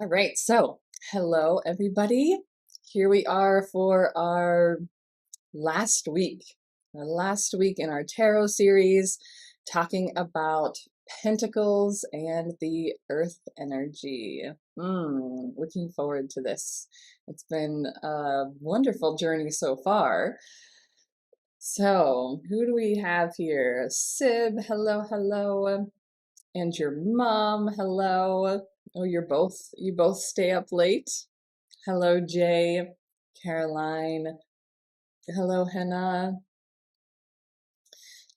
All right, so hello everybody. Here we are for our last week in our tarot series, talking about Pentacles and the Earth energy. Looking forward to this. It's been a wonderful journey so far. So, who do we have here? Sib, hello, hello. And your mom, hello. Oh, you both stay up late. Hello, Jay, Caroline. Hello, Henna.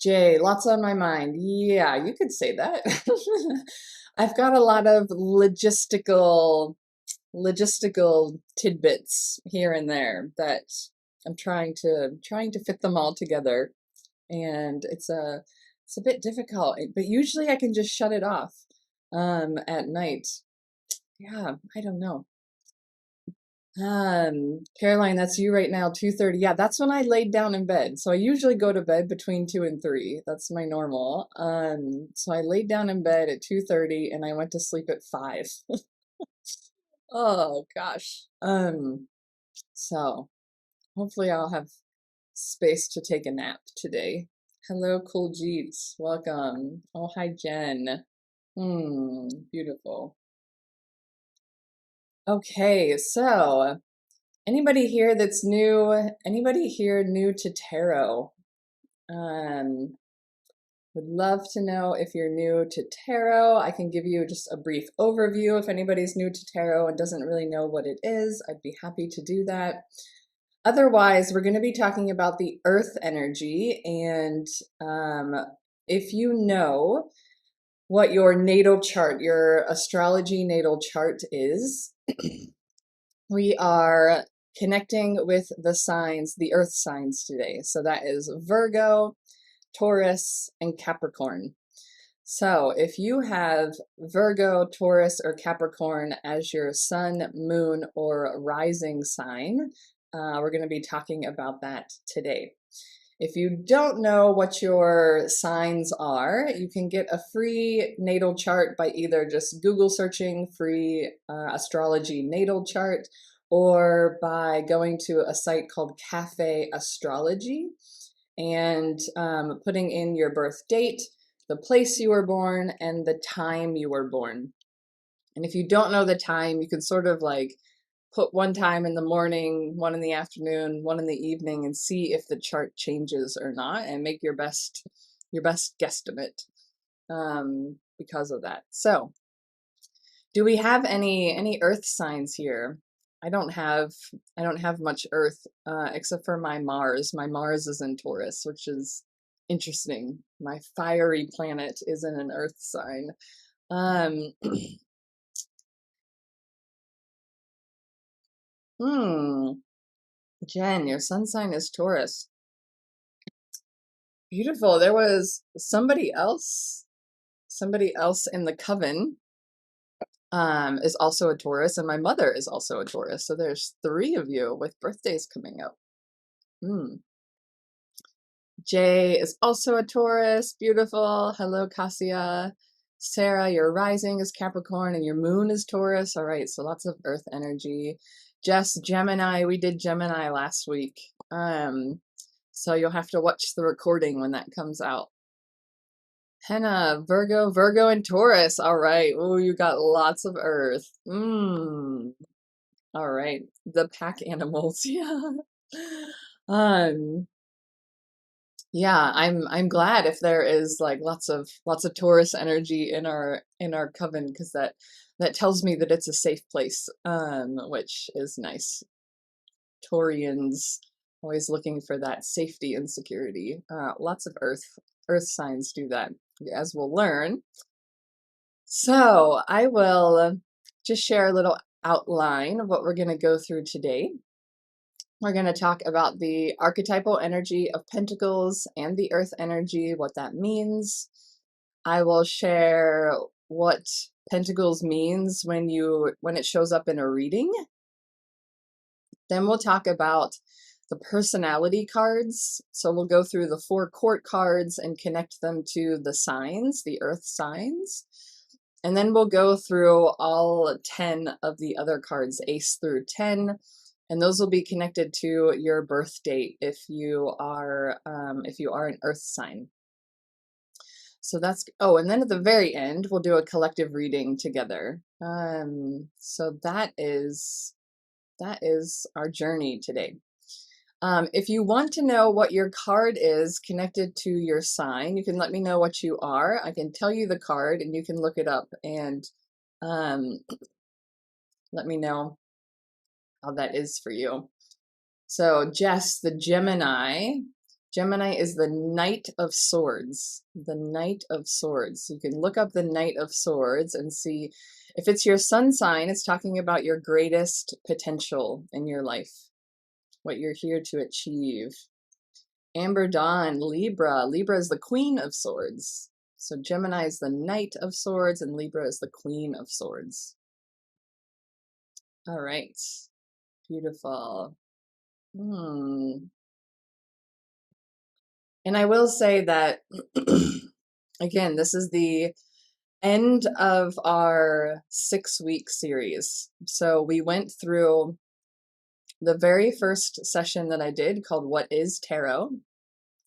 Jay, lots on my mind. Yeah, you could say that. I've got a lot of logistical tidbits here and there that I'm trying to fit them all together, and it's a bit difficult, but usually I can just shut it off at night. Yeah, I don't know. Caroline, that's you right now, 2:30. Yeah, that's when I laid down in bed. So I usually go to bed between 2 and 3. That's my normal. So I laid down in bed at 2:30 and I went to sleep at 5. Oh gosh. So hopefully I'll have space to take a nap today. Hello, Cool Jeets. Welcome. Oh, hi, Jen. Beautiful. Okay, so anybody here that's new? Anybody here new to tarot? Would love to know if you're new to tarot. I can give you just a brief overview. If anybody's new to tarot and doesn't really know what it is, I'd be happy to do that. Otherwise, we're going to be talking about the Earth energy, and if you know what your natal chart, your astrology natal chart is, we are connecting with the signs, the Earth signs today. So that is Virgo, Taurus, and Capricorn. So if you have Virgo, Taurus, or Capricorn as your sun, moon, or rising sign, we're going to be talking about that today. If you don't know what your signs are, you can get a free natal chart by either just Google searching free astrology natal chart, or by going to a site called Cafe Astrology and putting in your birth date, the place you were born, and the time you were born. And if you don't know the time, you can sort of like put one time in the morning, one in the afternoon, one in the evening, and see if the chart changes or not, and make your best guesstimate because of that. So, do we have any Earth signs here? I don't have much Earth except for my Mars. My Mars is in Taurus, which is interesting. My fiery planet is in an Earth sign. Jen, your sun sign is Taurus. Beautiful. There was somebody else in the coven is also a Taurus, and my mother is also a Taurus. So there's 3 of you with birthdays coming up. Jay is also a Taurus. Beautiful. Hello, Cassia. Sarah, your rising is Capricorn and your moon is Taurus. All right, so lots of Earth energy. Jess, Gemini. We did Gemini last week. So you'll have to watch the recording when that comes out. Henna, Virgo and Taurus. All right. Oh, you got lots of Earth. All right. The pack animals. Yeah. Yeah, I'm glad if there is like lots of Taurus energy in our coven, because that tells me that it's a safe place, which is nice. Taurians always looking for that safety and security. Lots of earth signs do that, as we'll learn. So I will just share a little outline of what we're going to go through today. We're going to talk about the archetypal energy of Pentacles and the Earth energy, what that means. I will share what Pentacles means when it shows up in a reading. Then we'll talk about the personality cards. So we'll go through the 4 court cards and connect them to the signs, the Earth signs. And then we'll go through all 10 of the other cards, ace through 10, and those will be connected to your birth date if you are an earth sign. So that's, oh, and then at the very end, we'll do a collective reading together. So that is our journey today. If you want to know what your card is connected to your sign, you can let me know what you are. I can tell you the card and you can look it up and let me know how that is for you. So Jess, the Gemini is the Knight of Swords. The Knight of Swords. You can look up the Knight of Swords and see if it's your sun sign, it's talking about your greatest potential in your life, what you're here to achieve. Amber Dawn, Libra. Libra is the Queen of Swords. So Gemini is the Knight of Swords and Libra is the Queen of Swords. All right. Beautiful. And I will say that, again, this is the end of our 6-week series. So we went through the very first session that I did called What is Tarot,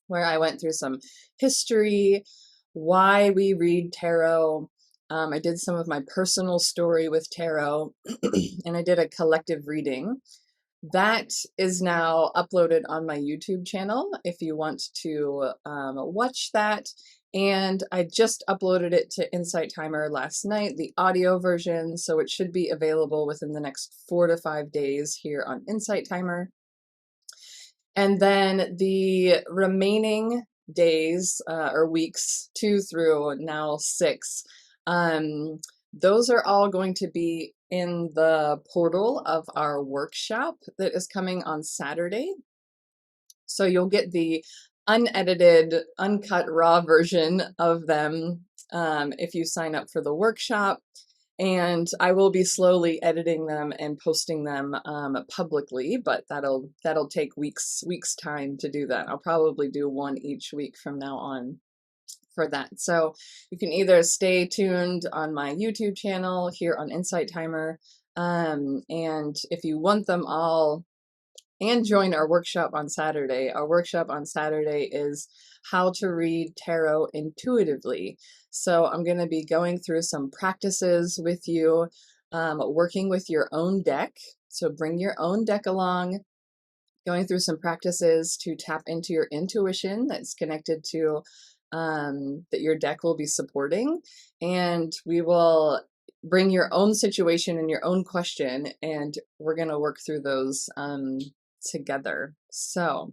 where I went through some history, why we read tarot. I did some of my personal story with tarot, and I did a collective reading. That is now uploaded on my YouTube channel if you want to watch that. And I just uploaded it to Insight Timer last night, the audio version, so it should be available within the next 4 to 5 days here on Insight Timer. And then the remaining days or weeks, 2 through now 6, those are all going to be in the portal of our workshop that is coming on Saturday. So you'll get the unedited, uncut, raw version of them if you sign up for the workshop. And I will be slowly editing them and posting them publicly, but that'll take weeks time to do that. I'll probably do one each week from now on for that. So you can either stay tuned on my YouTube channel here on Insight Timer, and if you want them all, and join our workshop on Saturday. Our workshop on Saturday is how to read tarot intuitively. So I'm going to be going through some practices with you, working with your own deck. So bring your own deck along, going through some practices to tap into your intuition that's connected to that your deck will be supporting. And we will bring your own situation and your own question, and we're going to work through those together. So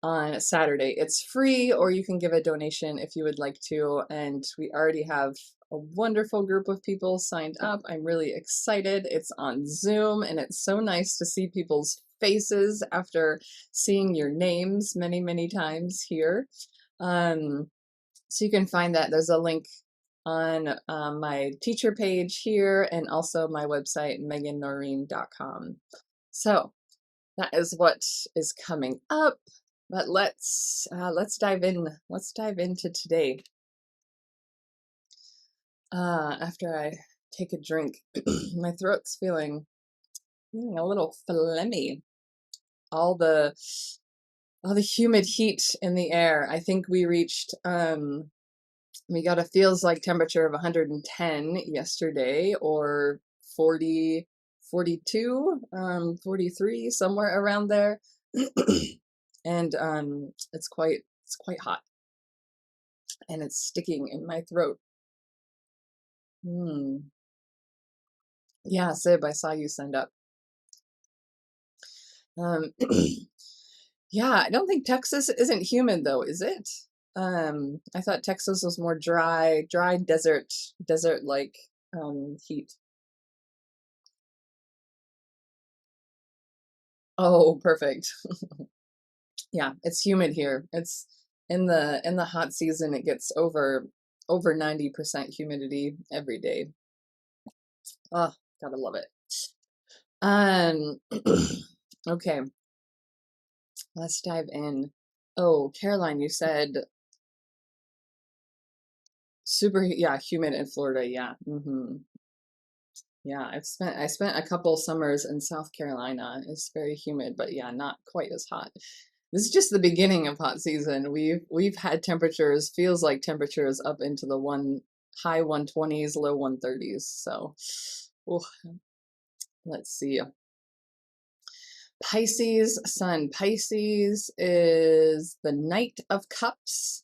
on Saturday, it's free, or you can give a donation if you would like to. And we already have a wonderful group of people signed up. I'm really excited. It's on Zoom, and it's so nice to see people's faces after seeing your names many, many times here. So you can find that. There's a link on my teacher page here, and also my website, megannoreen.com. So that is what is coming up. But let's dive in. Let's dive into today. After I take a drink, my throat's feeling a little phlegmy. All the humid heat in the air. I think we reached we got a feels like temperature of 110 yesterday, or 40, 42, 43, somewhere around there. And it's quite hot, and it's sticking in my throat. Yeah, Sib, I saw you send up. Yeah, I don't think Texas isn't humid though, is it? I thought Texas was more dry desert like heat. Oh, perfect. Yeah, it's humid here. It's in the hot season, it gets over 90% humidity every day. Oh, gotta love it. Okay, let's dive in. Oh, Caroline, you said Super, yeah, humid in Florida. Yeah. Yeah, I spent a couple summers in South Carolina. It's very humid, but yeah, not quite as hot. This is just the beginning of hot season. We've had temperatures, feels like temperatures up into the high 120s, low 130s. So, oh, let's see. Pisces, Sun. Pisces is the Knight of Cups.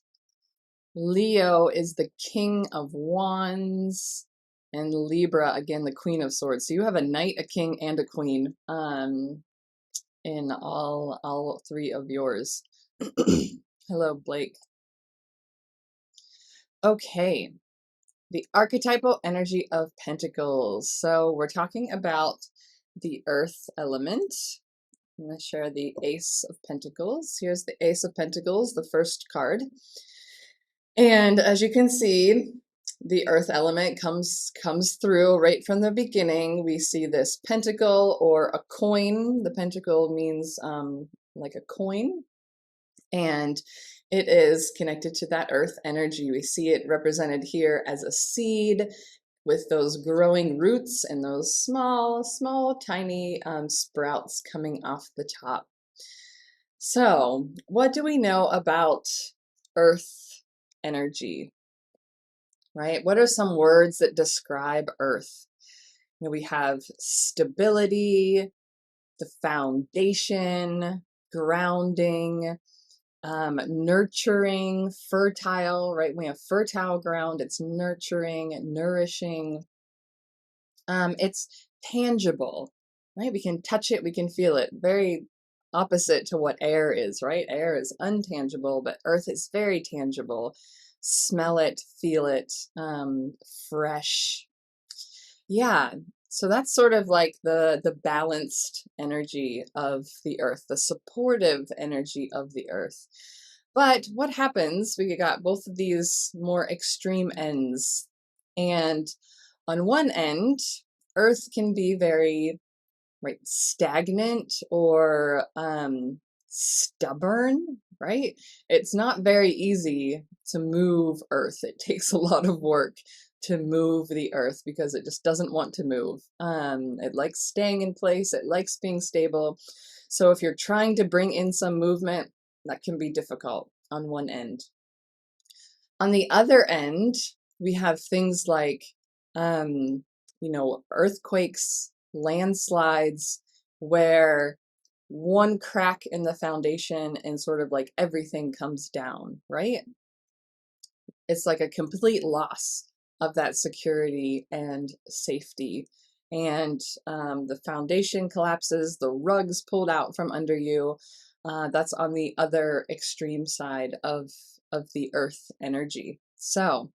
Leo is the King of Wands. And Libra, again, the Queen of Swords. So you have a knight, a king, and a queen in all three of yours. Hello, Blake. Okay, the archetypal energy of Pentacles. So we're talking about the earth element. I'm going to share the Ace of Pentacles. Here's the Ace of Pentacles, the first card. And as you can see, the earth element comes through right from the beginning. We see this pentacle or a coin. The pentacle means like a coin, and it is connected to that earth energy. We see it represented here as a seed with those growing roots and those small, tiny sprouts coming off the top. So, what do we know about earth energy? Right? What are some words that describe earth? You know, we have stability, the foundation, grounding, nurturing, fertile, right? We have fertile ground, it's nurturing, nourishing. It's tangible, right? We can touch it, we can feel it. Very opposite to what air is, right? Air is untangible, but earth is very tangible. Smell it, feel it, fresh. Yeah, so that's sort of like the balanced energy of the earth, the supportive energy of the earth. But what happens, we got both of these more extreme ends. And on one end, earth can be very, right, stagnant or stubborn, right? It's not very easy to move earth. It takes a lot of work to move the earth because it just doesn't want to move. It likes staying in place. It likes being stable. So if you're trying to bring in some movement, that can be difficult on one end. On the other end, we have things like, earthquakes, landslides, where one crack in the foundation and sort of like everything comes down, right? It's like a complete loss of that security and safety. And the foundation collapses, the rug's pulled out from under you. That's on the other extreme side of the earth energy. So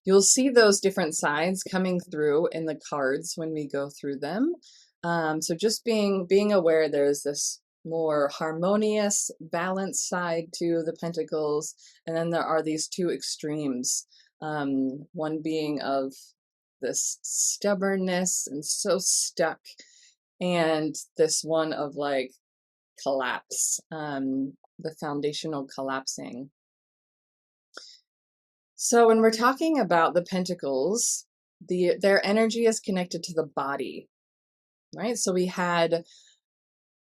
you'll see those different sides coming through in the cards when we go through them. So just being aware there's this more harmonious, balanced side to the pentacles, and then there are these two extremes. One being of this stubbornness and so stuck, and this one of like collapse, the foundational collapsing. So when we're talking about the pentacles, their energy is connected to the body, right? So we had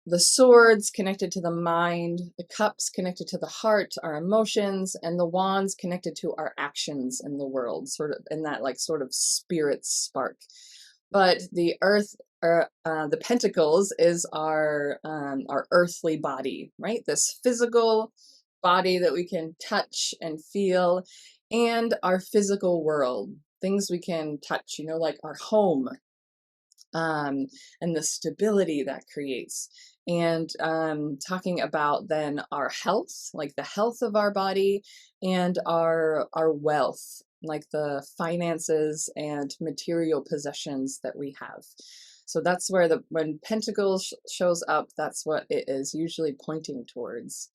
the swords connected to the mind, the cups connected to the heart, our emotions, and the wands connected to our actions in the world, sort of in that like sort of spirit spark. But the earth, the pentacles is our earthly body, right? This physical body that we can touch and feel, and our physical world, things we can touch, like our home, and the stability that creates. And talking about then our health, like the health of our body, and our wealth, like the finances and material possessions that we have. So that's where when Pentacles shows up, that's what it is usually pointing towards.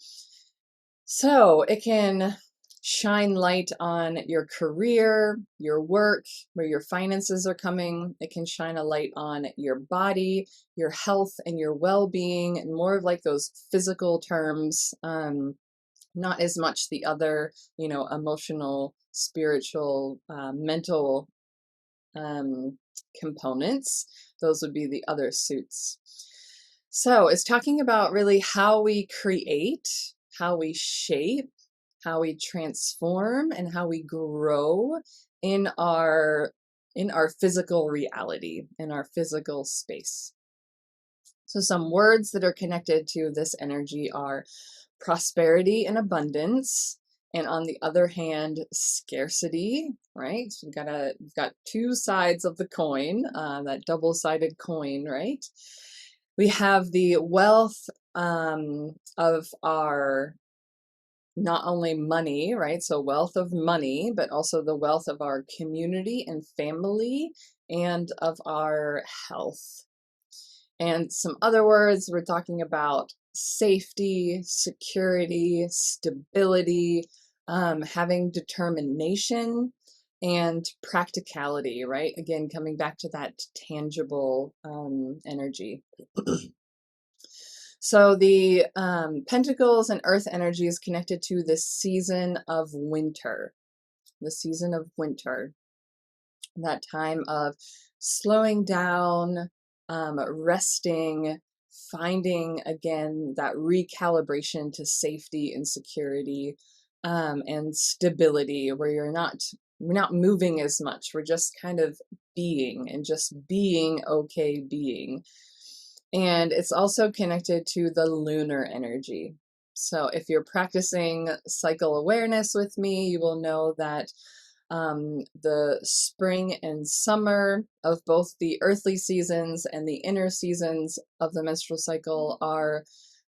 So it can shine light on your career, your work, where your finances are coming. It can shine a light on your body, your health, and your well-being, and more of like those physical terms, not as much the other, emotional, spiritual, mental components. Those would be the other suits. So it's talking about really how we create, how we shape, how we transform, and how we grow in our physical reality, in our physical space. So some words that are connected to this energy are prosperity and abundance, and on the other hand, scarcity, right? So we've got two sides of the coin, that double-sided coin, right? We have the wealth of our, not only money, right? So wealth of money, but also the wealth of our community and family and of our health. And some other words, we're talking about safety, security, stability, having determination, and practicality, right? Again, coming back to that tangible energy. So the Pentacles and Earth energy is connected to the season of winter. The season of winter. That time of slowing down, resting, finding again that recalibration to safety and security, and stability, where we're not moving as much. We're just kind of being, and just being okay being. And it's also connected to the lunar energy. So if you're practicing cycle awareness with me, you will know that the spring and summer of both the earthly seasons and the inner seasons of the menstrual cycle are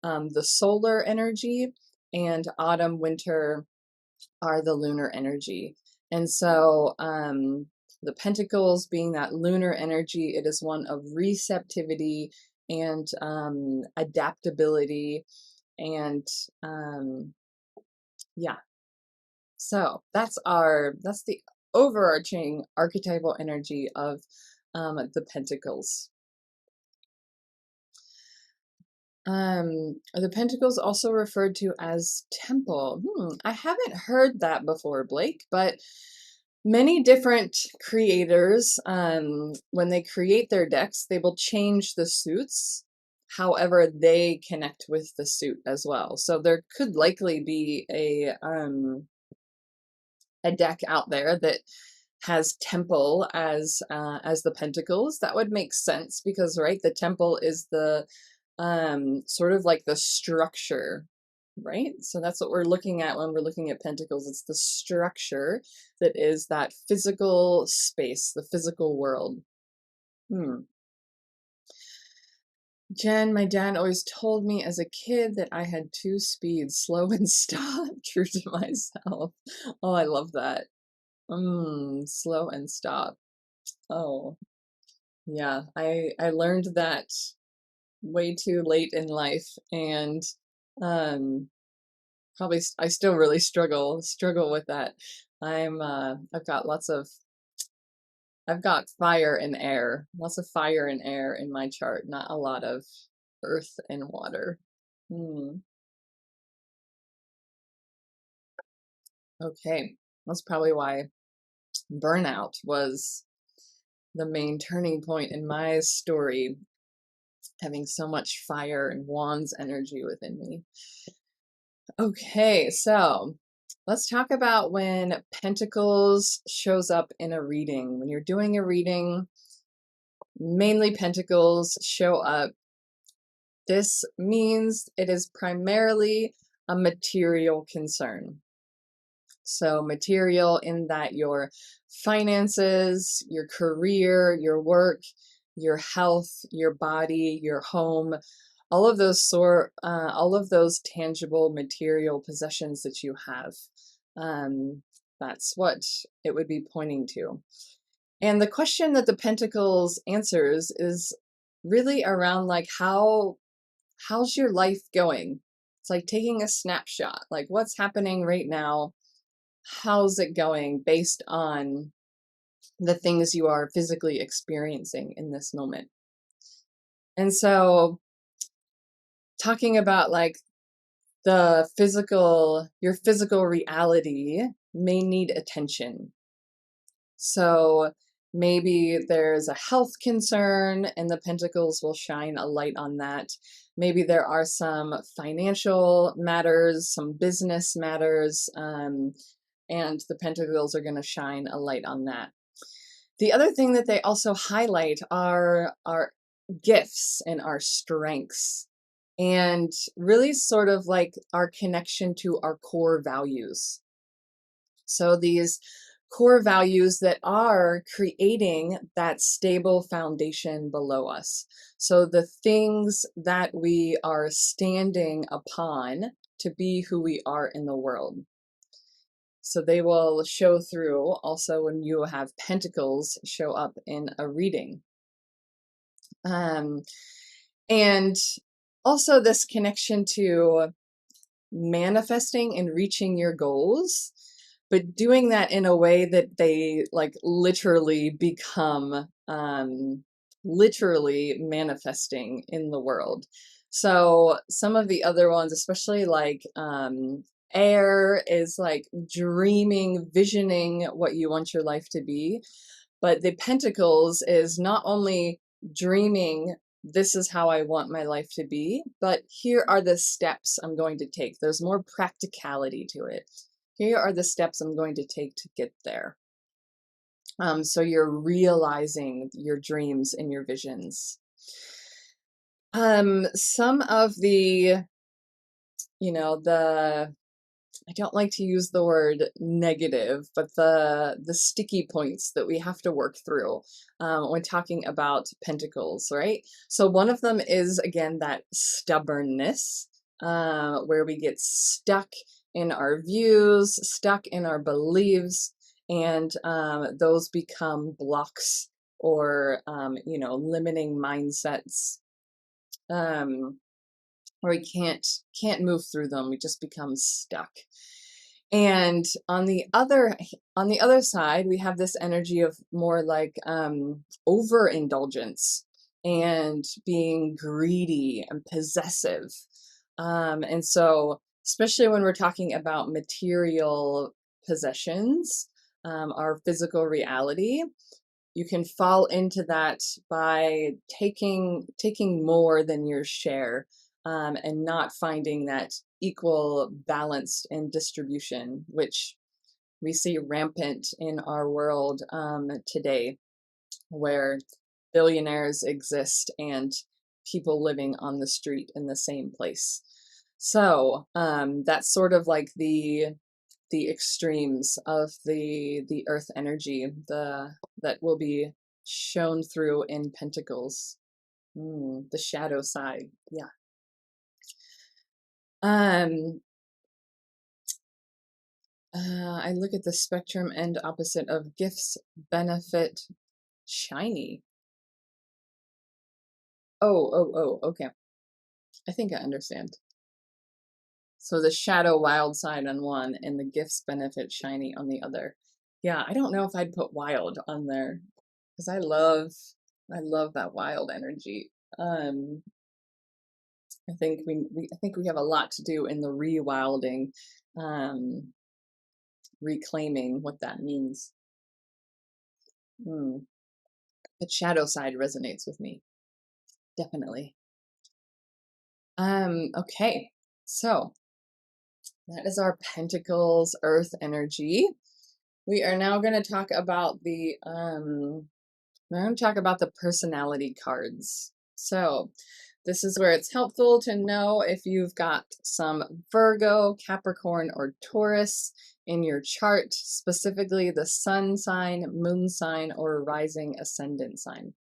the solar energy, and autumn, winter are the lunar energy. And so the Pentacles being that lunar energy, it is one of receptivity and adaptability, and yeah. So that's the overarching archetypal energy of the Pentacles. The Pentacles also referred to as temple. I haven't heard that before, Blake, but many different creators, when they create their decks, they will change the suits however they connect with the suit as well. So there could likely be a deck out there that has temple as the Pentacles. That would make sense because, right, the temple is the sort of like the structure, right? So that's what we're looking at when we're looking at Pentacles. It's the structure that is that physical space, the physical world. Jen, my dad always told me as a kid that I had two speeds, slow and stop, true to myself. Oh, I love that. Slow and stop. Oh, yeah. I learned that way too late in life, and probably I still really struggle with that. I've got fire and air, lots of fire and air in my chart, not a lot of earth and water. Okay, that's probably why burnout was the main turning point in my story, having so much fire and wands energy within me. Okay, so let's talk about when Pentacles shows up in a reading. When you're doing a reading, mainly Pentacles show up. This means it is primarily a material concern. So material in that your finances, your career, your work, your health, your body, your home, all of those tangible material possessions that you have. That's what it would be pointing to. And the question that the Pentacles answers is really around like how's your life going? It's like taking a snapshot, like what's happening right now? How's it going based on the things you are physically experiencing in this moment? And so talking about like your physical reality may need attention. So maybe there's a health concern and the Pentacles will shine a light on that. Maybe there are some financial matters, some business matters, and the Pentacles are going to shine a light on that. The other thing that they also highlight are our gifts and our strengths, and really sort of like our connection to our core values. So these core values that are creating that stable foundation below us. So the things that we are standing upon to be who we are in the world. So they will show through also when you have Pentacles show up in a reading. And also this connection to manifesting and reaching your goals, but doing that in a way that they like literally become literally manifesting in the world. So some of the other ones, especially like air, is like dreaming, visioning what you want your life to be. But the Pentacles is not only dreaming, this is how I want my life to be, but here are the steps I'm going to take. There's more practicality to it. Here are the steps I'm going to take to get there. So you're realizing your dreams and your visions. Some of the, I don't like to use the word negative, but the sticky points that we have to work through when talking about Pentacles, right? So one of them is, again, that stubbornness, where we get stuck in our views, stuck in our beliefs, and those become blocks or, limiting mindsets. Or we can't move through them. We just become stuck. And on the other side, we have this energy of more like overindulgence and being greedy and possessive. And so, especially when we're talking about material possessions, our physical reality, you can fall into that by taking more than your share. And not finding that equal balance and distribution, which we see rampant in our world today, where billionaires exist and people living on the street in the same place. So that's sort of like the extremes of the earth energy, that will be shown through in Pentacles. The shadow side, yeah. I look at the spectrum end opposite of gifts, benefit, shiny. Oh, okay. I think I understand. So the shadow wild side on one and the gifts, benefit, shiny on the other. Yeah, I don't know if I'd put wild on there because I love that wild energy. I think we have a lot to do in the rewilding, reclaiming what that means. The shadow side resonates with me, definitely. Okay, so that is our Pentacles Earth energy. We are now going to talk about the personality cards. So this is where it's helpful to know if you've got some Virgo, Capricorn, or Taurus in your chart, specifically the sun sign, moon sign, or rising ascendant sign.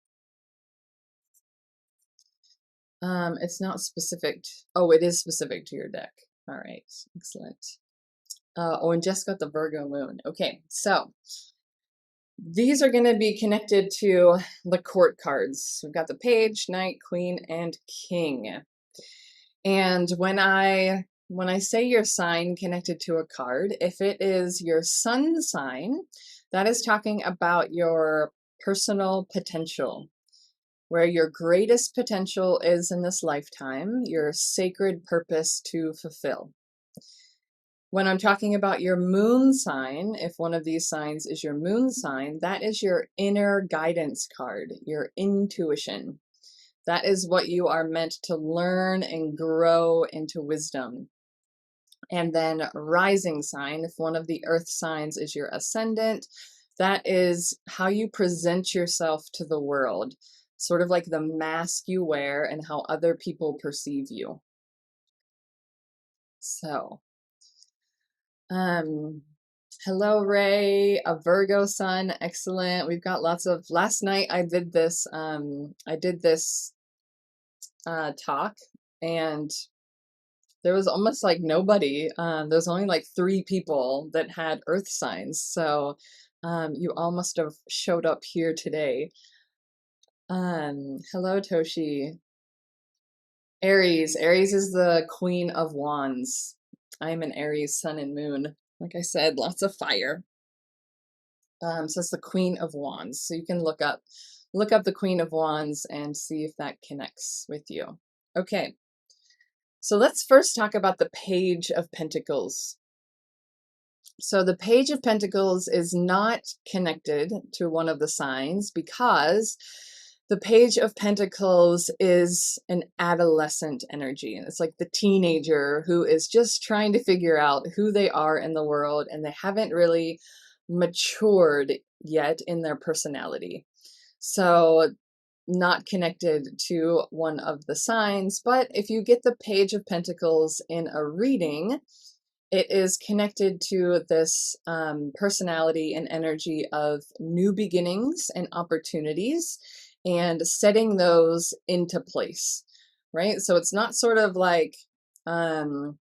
It's not specific. Oh, it is specific to your deck. All right, excellent. And Jess got the Virgo moon. Okay, so these are going to be connected to the court cards. We've got the Page, Knight, Queen, and King. And when I say your sign connected to a card, if it is your sun sign, that is talking about your personal potential. where your greatest potential is in this lifetime, your sacred purpose to fulfill. When I'm talking about your moon sign, if one of these signs is your moon sign, that is your inner guidance card, your intuition. That is what you are meant to learn and grow into wisdom. And then rising sign, if one of the earth signs is your ascendant, that is how you present yourself to the world, sort of like the mask you wear and how other people perceive you. So, hello, Ray, a Virgo sun, excellent. We've got lots of, last night I did this talk, and there was almost like nobody. There's only like 3 people that had earth signs. So you all must have showed up here today. Hello, Toshi. Aries. Aries is the queen of wands. I'm an Aries sun and moon. Like I said, lots of fire. So it's the queen of wands. So you can look up the queen of wands and see if that connects with you. Okay. So let's first talk about the Page of Pentacles. So the Page of Pentacles is not connected to one of the signs because the Page of Pentacles is an adolescent energy. It's like the teenager who is just trying to figure out who they are in the world, and they haven't really matured yet in their personality. So not connected to one of the signs, but if you get the Page of Pentacles in a reading, it is connected to this personality and energy of new beginnings and opportunities and setting those into place, right? So it's not sort of like some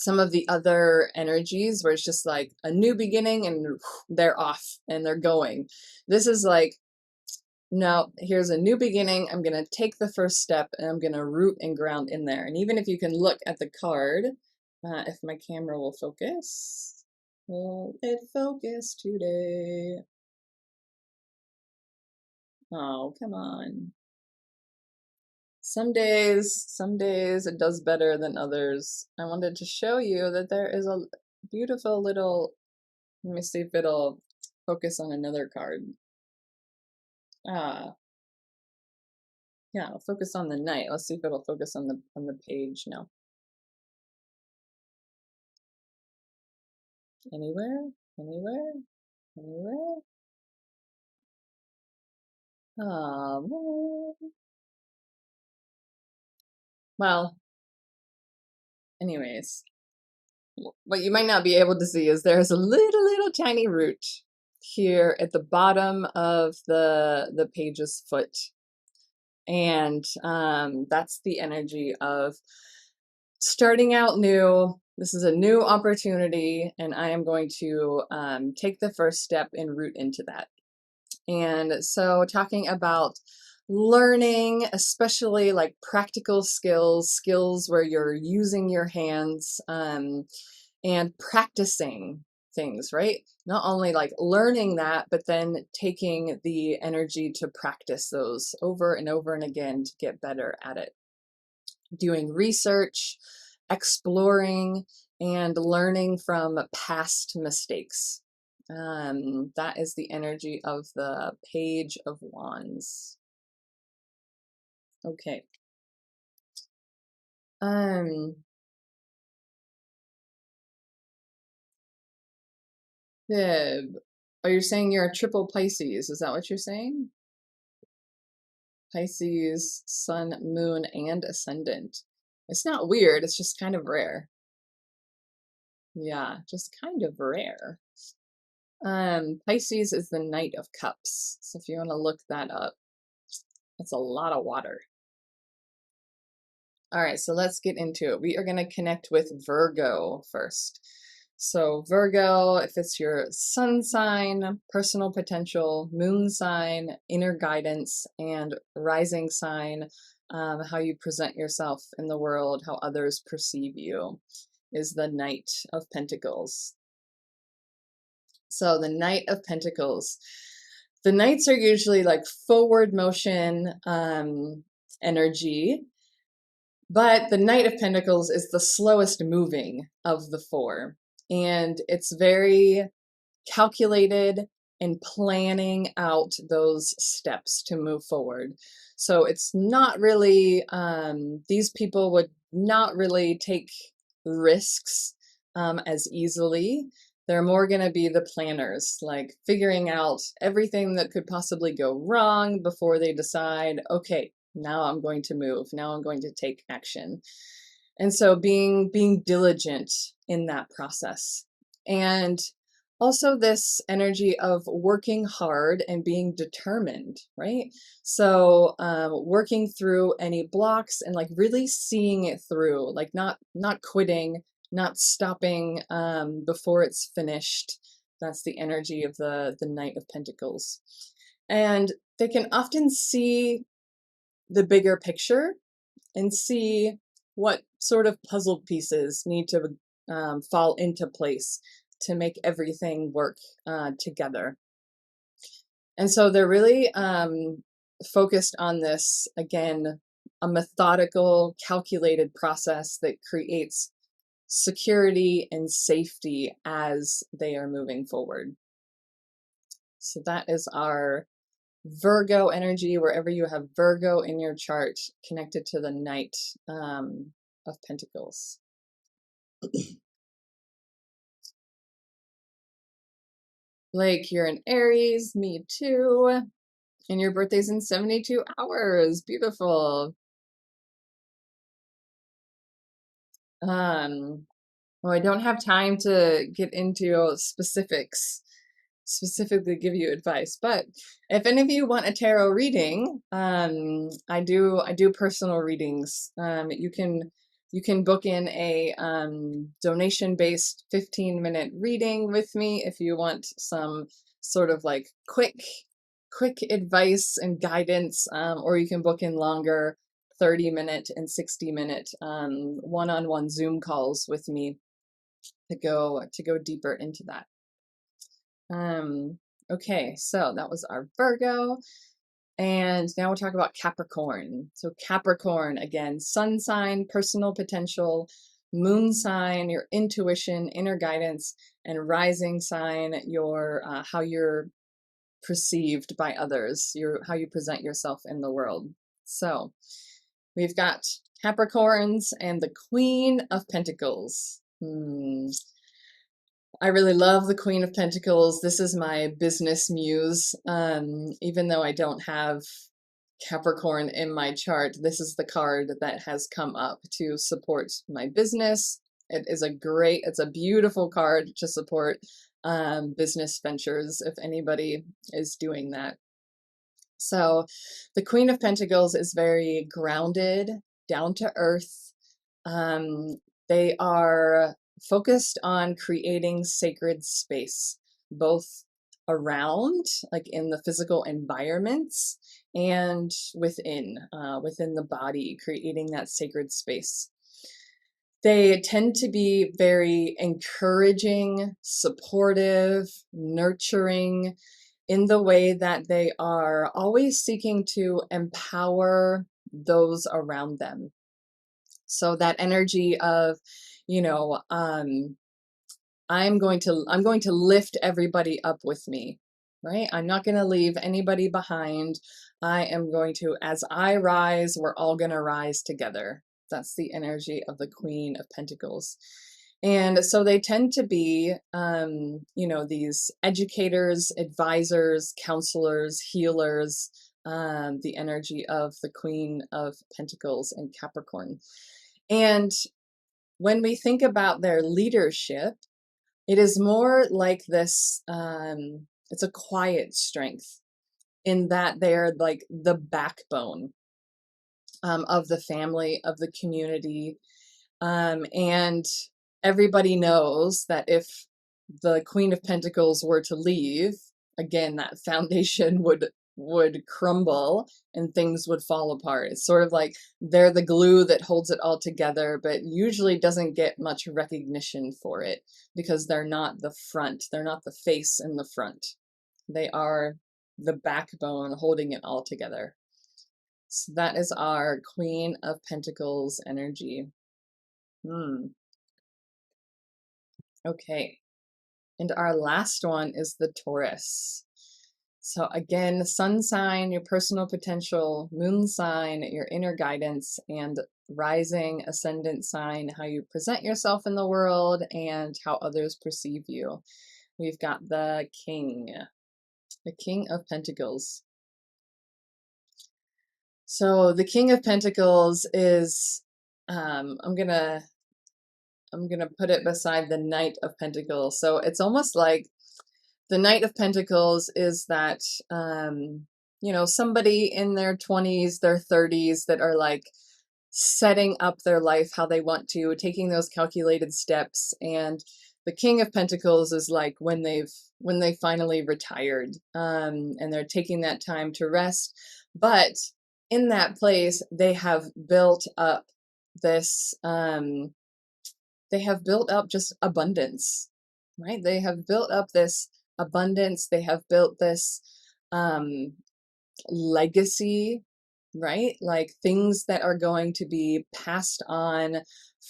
of the other energies where it's just like a new beginning and they're off and they're going. This is like, no, here's a new beginning. I'm going to take the first step and I'm going to root and ground in there. And even if you can look at the card, if my camera will focus, will it focus today? Oh, come on. Some days it does better than others. I wanted to show you that there is a beautiful little, let me see if it'll focus on another card. Yeah, I'll focus on the Knight. Let's see if it'll focus on the page now. Anywhere? Anywhere? Anywhere? Oh, well, anyways, what you might not be able to see is there's a little tiny root here at the bottom of the page's foot. And that's the energy of starting out new. This is a new opportunity, and I am going to take the first step and root into that. And so talking about learning, especially like practical skills where you're using your hands and practicing things, right? Not only like learning that, but then taking the energy to practice those over and over and again to get better at it. Doing research, exploring, and learning from past mistakes. That is the energy of the Page of Wands. Okay. Fib, are you saying you're a triple Pisces? Is that what you're saying? Pisces, Sun, Moon, and Ascendant. It's not weird, it's just kind of rare. Yeah, just kind of rare. Pisces is the Knight of Cups. So if you want to look that up, it's a lot of water. All right, so let's get into it. We are going to connect with Virgo first. So Virgo, if it's your sun sign, personal potential, moon sign, inner guidance, and rising sign, how you present yourself in the world, how others perceive you, is the Knight of Pentacles. So the Knight of Pentacles. The Knights are usually like forward motion energy, but the Knight of Pentacles is the slowest moving of the four. And it's very calculated and planning out those steps to move forward. So it's not really, these people would not really take risks as easily. They're more going to be the planners, like figuring out everything that could possibly go wrong before they decide, okay, now I'm going to move. Now I'm going to take action. And so being diligent in that process. And also this energy of working hard and being determined, right? So working through any blocks and like really seeing it through, like not quitting, not stopping before it's finished. That's the energy of the Knight of Pentacles. And they can often see the bigger picture and see what sort of puzzle pieces need to fall into place to make everything work together. And so they're really focused on this, again, a methodical, calculated process that creates security and safety as they are moving forward. So that is our Virgo energy, wherever you have Virgo in your chart connected to the Knight of Pentacles. Blake, you're an Aries, me too. And your birthday's in 72 hours. Beautiful. Well, I don't have time to get into specifically give you advice, but if any of you want a tarot reading, I do personal readings. You can book in a donation-based 15-minute reading with me if you want some sort of like quick advice and guidance, or you can book in longer 30-minute and 60-minute one-on-one Zoom calls with me to go deeper into that. Okay, so that was our Virgo. And now we'll talk about Capricorn. So Capricorn, again, sun sign, personal potential, moon sign, your intuition, inner guidance, and rising sign, your how you're perceived by others, how you present yourself in the world. So we've got Capricorns and the Queen of Pentacles. I really love the Queen of Pentacles. This is my business muse. Even though I don't have Capricorn in my chart, this is the card that has come up to support my business. It's a beautiful card to support business ventures if anybody is doing that. So the Queen of Pentacles is very grounded, down to earth. They are focused on creating sacred space, both around, like in the physical environments, and within the body, creating that sacred space. They tend to be very encouraging, supportive, nurturing, in the way that they are always seeking to empower those around them. So that energy of, I'm going to lift everybody up with me, right? I'm not going to leave anybody behind. I am going to, as I rise, we're all going to rise together. That's the energy of the Queen of Pentacles. And so they tend to be, these educators, advisors, counselors, healers, the energy of the Queen of Pentacles and Capricorn. And when we think about their leadership, it is more like this, it's a quiet strength in that they're like the backbone of the family, of the community. And everybody knows that if the Queen of Pentacles were to leave, again, that foundation would crumble and things would fall apart. It's sort of like they're the glue that holds it all together, but usually doesn't get much recognition for it because they're not the front. They're not the face in the front. They are the backbone holding it all together. So that is our Queen of Pentacles energy. Okay. And our last one is the Taurus. So again, sun sign, your personal potential, moon sign, your inner guidance, and rising ascendant sign, how you present yourself in the world and how others perceive you. We've got the King of Pentacles. So the King of Pentacles is, I'm gonna put it beside the Knight of Pentacles. So it's almost like the Knight of Pentacles is that, you know, somebody in their 20s, their 30s that are like setting up their life how they want to, taking those calculated steps. And the King of Pentacles is like when they finally retired, and they're taking that time to rest. But in that place, they have built up this, they have built up just abundance, right? They have built up this abundance. They have built this legacy, right? Like things that are going to be passed on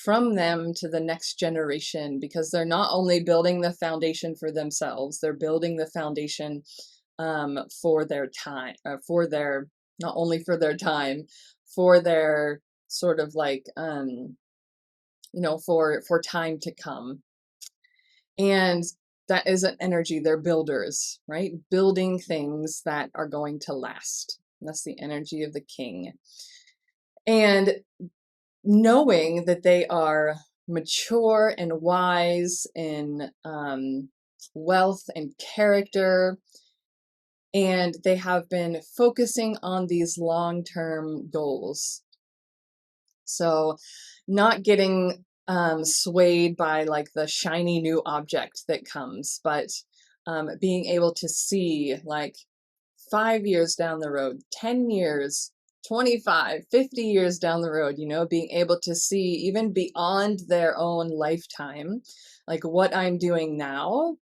from them to the next generation, because they're not only building the foundation for themselves, they're building the foundation for their time, for their, not only for their time, for their sort of like, you know, for time to come. And that is an energy. They're builders, right? Building things that are going to last. That's the energy of the King. And knowing that they are mature and wise in wealth and character, and they have been focusing on these long-term goals. So not getting swayed by like the shiny new object that comes, but being able to see like 5 years down the road, 10 years, 25, 50 years down the road, you know, being able to see even beyond their own lifetime, like what I'm doing now,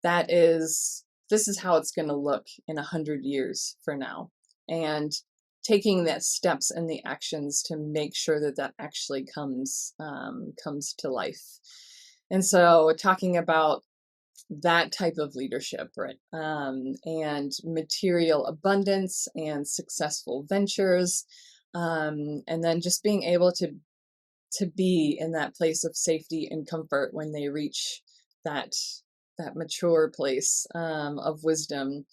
this is how it's going to look in 100 years for now. And taking the steps and the actions to make sure that that actually comes to life. And so talking about that type of leadership, right? And material abundance and successful ventures, and then just being able to be in that place of safety and comfort when they reach that mature place of wisdom,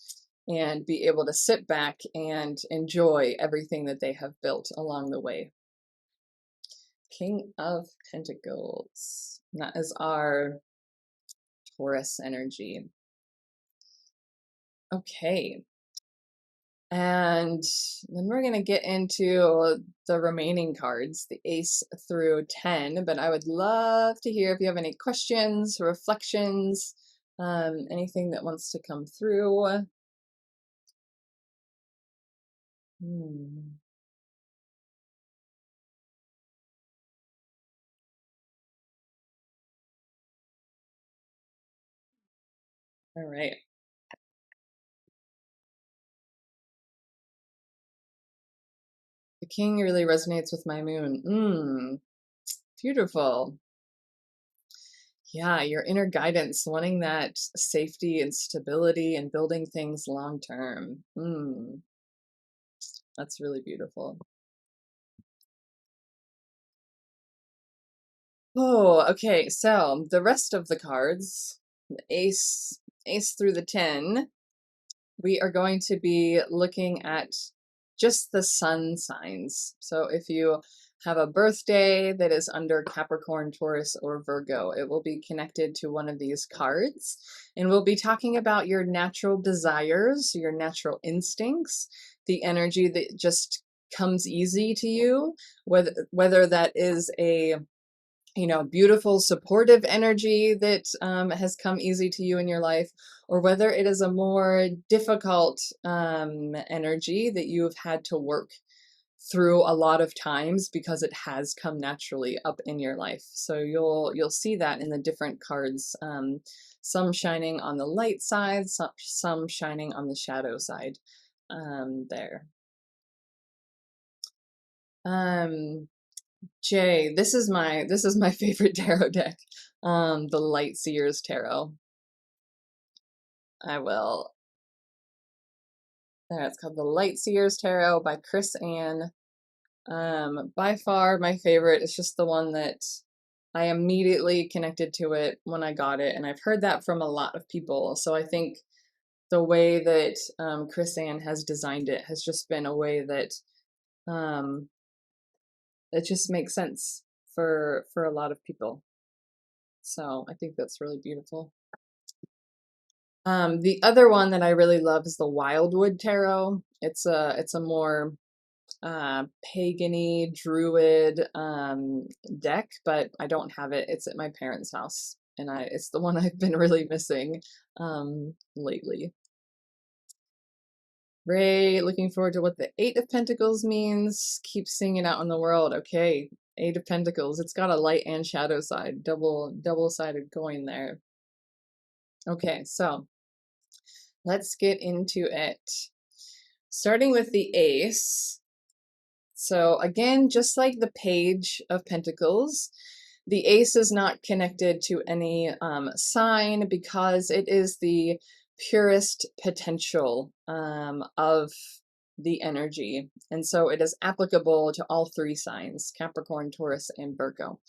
and be able to sit back and enjoy everything that they have built along the way. King of Pentacles. That is our Taurus energy. Okay. And then we're going to get into the remaining cards, the Ace through 10. But I would love to hear if you have any questions, reflections, anything that wants to come through. All right. The King really resonates with my moon. Beautiful. Yeah, your inner guidance, wanting that safety and stability and building things long term. That's really beautiful. Oh, okay. So the rest of the cards, the ace through the 10, we are going to be looking at just the sun signs. So if you have a birthday that is under Capricorn, Taurus, or Virgo, it will be connected to one of these cards. And we'll be talking about your natural desires, your natural instincts, the energy that just comes easy to you, whether that is a beautiful, supportive energy that has come easy to you in your life, or whether it is a more difficult energy that you've had to work through a lot of times because it has come naturally up in your life. So you'll see that in the different cards, some shining on the light side, some shining on the shadow side, there. Jay, this is my favorite tarot deck, the Light Seers Tarot. I will. There, it's called the Light Seers Tarot by Chris Ann. By far my favorite. It's just the one that I immediately connected to it when I got it, and I've heard that from a lot of people. So I think the way that Chris Ann has designed it has just been a way that it just makes sense for a lot of people. So I think that's really beautiful. The other one that I really love is the Wildwood Tarot. It's a more pagan-y druid deck, but I don't have it. It's at my parents' house, and it's the one I've been really missing lately. Ray, looking forward to what the Eight of Pentacles means. Keep seeing it out in the world. Okay, Eight of Pentacles. It's got a light and shadow side, double-sided coin there. Okay, so let's get into it. Starting with the Ace. So again, just like the Page of Pentacles, the Ace is not connected to any sign because it is the purest potential of the energy. And so it is applicable to all three signs, Capricorn, Taurus, and Virgo.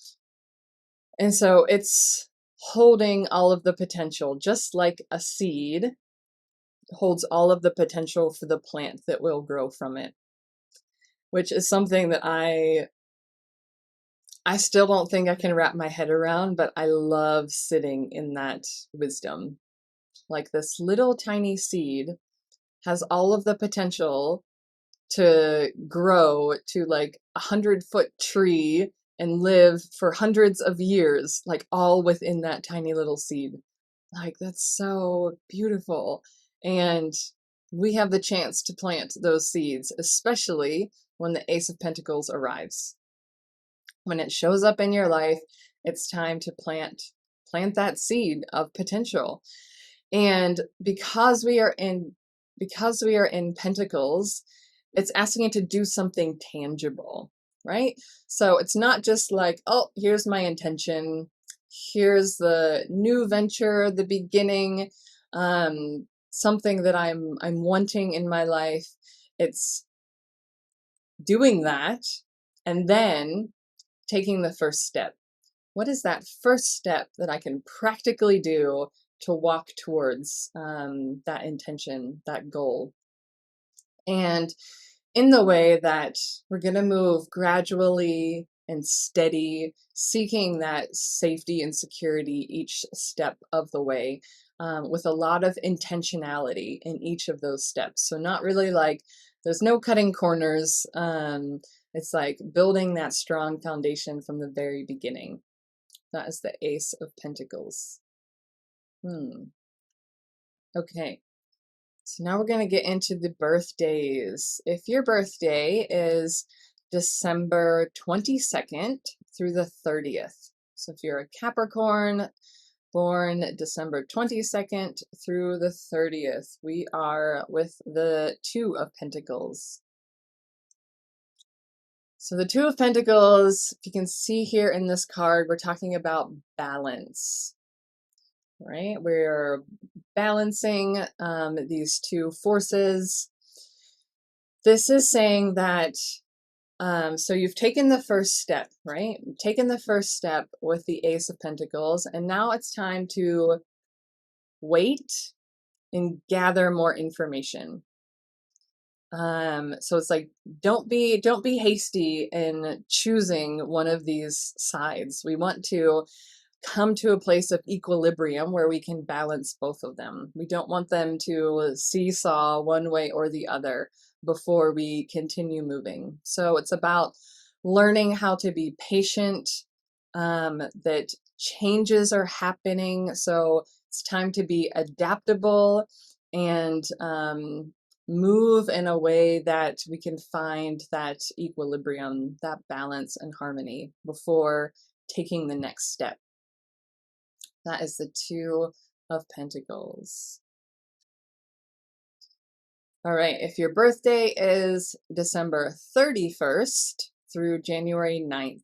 And so it's holding all of the potential, just like a seed holds all of the potential for the plant that will grow from it, which is something that I still don't think I can wrap my head around, but I love sitting in that wisdom. Like, this little tiny seed has all of the potential to grow to like 100-foot tree and live for hundreds of years, like all within that tiny little seed. Like, that's so beautiful. And we have the chance to plant those seeds, especially when the Ace of Pentacles arrives. When it shows up in your life, it's time to plant that seed of potential. And because we are in Pentacles, it's asking you to do something tangible, right? So it's not just like, oh, here's my intention, here's the new venture, the beginning, something that I'm wanting in my life. It's doing that and then taking the first step. What is that first step that I can practically do to walk towards that intention, that goal? And in the way that we're going to move gradually and steady, seeking that safety and security each step of the way, with a lot of intentionality in each of those steps. So not really like, there's no cutting corners. It's like building that strong foundation from the very beginning. That is the Ace of Pentacles. Okay. So now we're going to get into the birthdays. If your birthday is December 22nd through the 30th, so if you're a Capricorn born December 22nd through the 30th, we are with the Two of Pentacles. So the Two of Pentacles, if you can see here in this card, we're talking about balance, right? We're balancing these two forces. This is saying that, so you've taken the first step, right? You've taken the first step with the Ace of Pentacles, and now it's time to wait and gather more information. So it's like, don't be hasty in choosing one of these sides. We want to come to a place of equilibrium where we can balance both of them. We don't want them to seesaw one way or the other before we continue moving. So it's about learning how to be patient, that changes are happening. So it's time to be adaptable and move in a way that we can find that equilibrium, that balance and harmony before taking the next step. That is the Two of Pentacles. All right, if your birthday is December 31st through January 9th,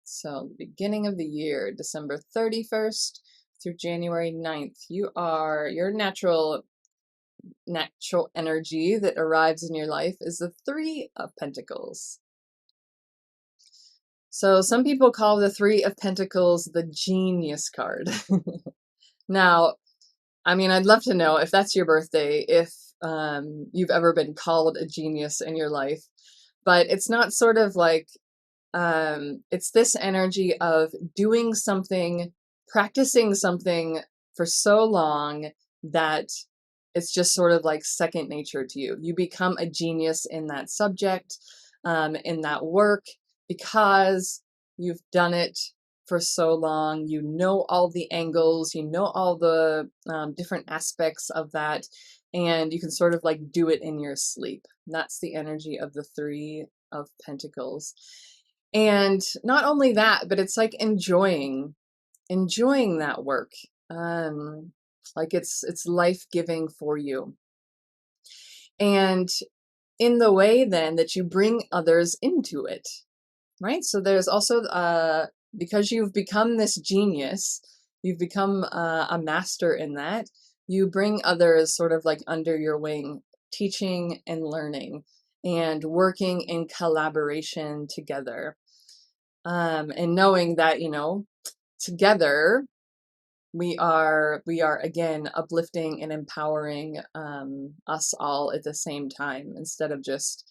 so the beginning of the year, December 31st through January 9th, your natural energy that arrives in your life is the Three of Pentacles. So some people call the Three of Pentacles the Genius card. Now, I mean, I'd love to know if that's your birthday, if you've ever been called a genius in your life, but it's not sort of like, it's this energy of doing something, practicing something for so long that it's just sort of like second nature to you. You become a genius in that subject, in that work, because you've done it for so long. You know all the angles, you know all the different aspects of that, and you can sort of like do it in your sleep. That's the energy of the Three of Pentacles. And not only that, but it's like enjoying that work. Like it's life-giving for you. And in the way then that you bring others into it, right? So there's also, because you've become this genius, you've become a master in that, you bring others sort of like under your wing, teaching and learning and working in collaboration together. And knowing that, you know, together we are again uplifting and empowering us all at the same time, instead of just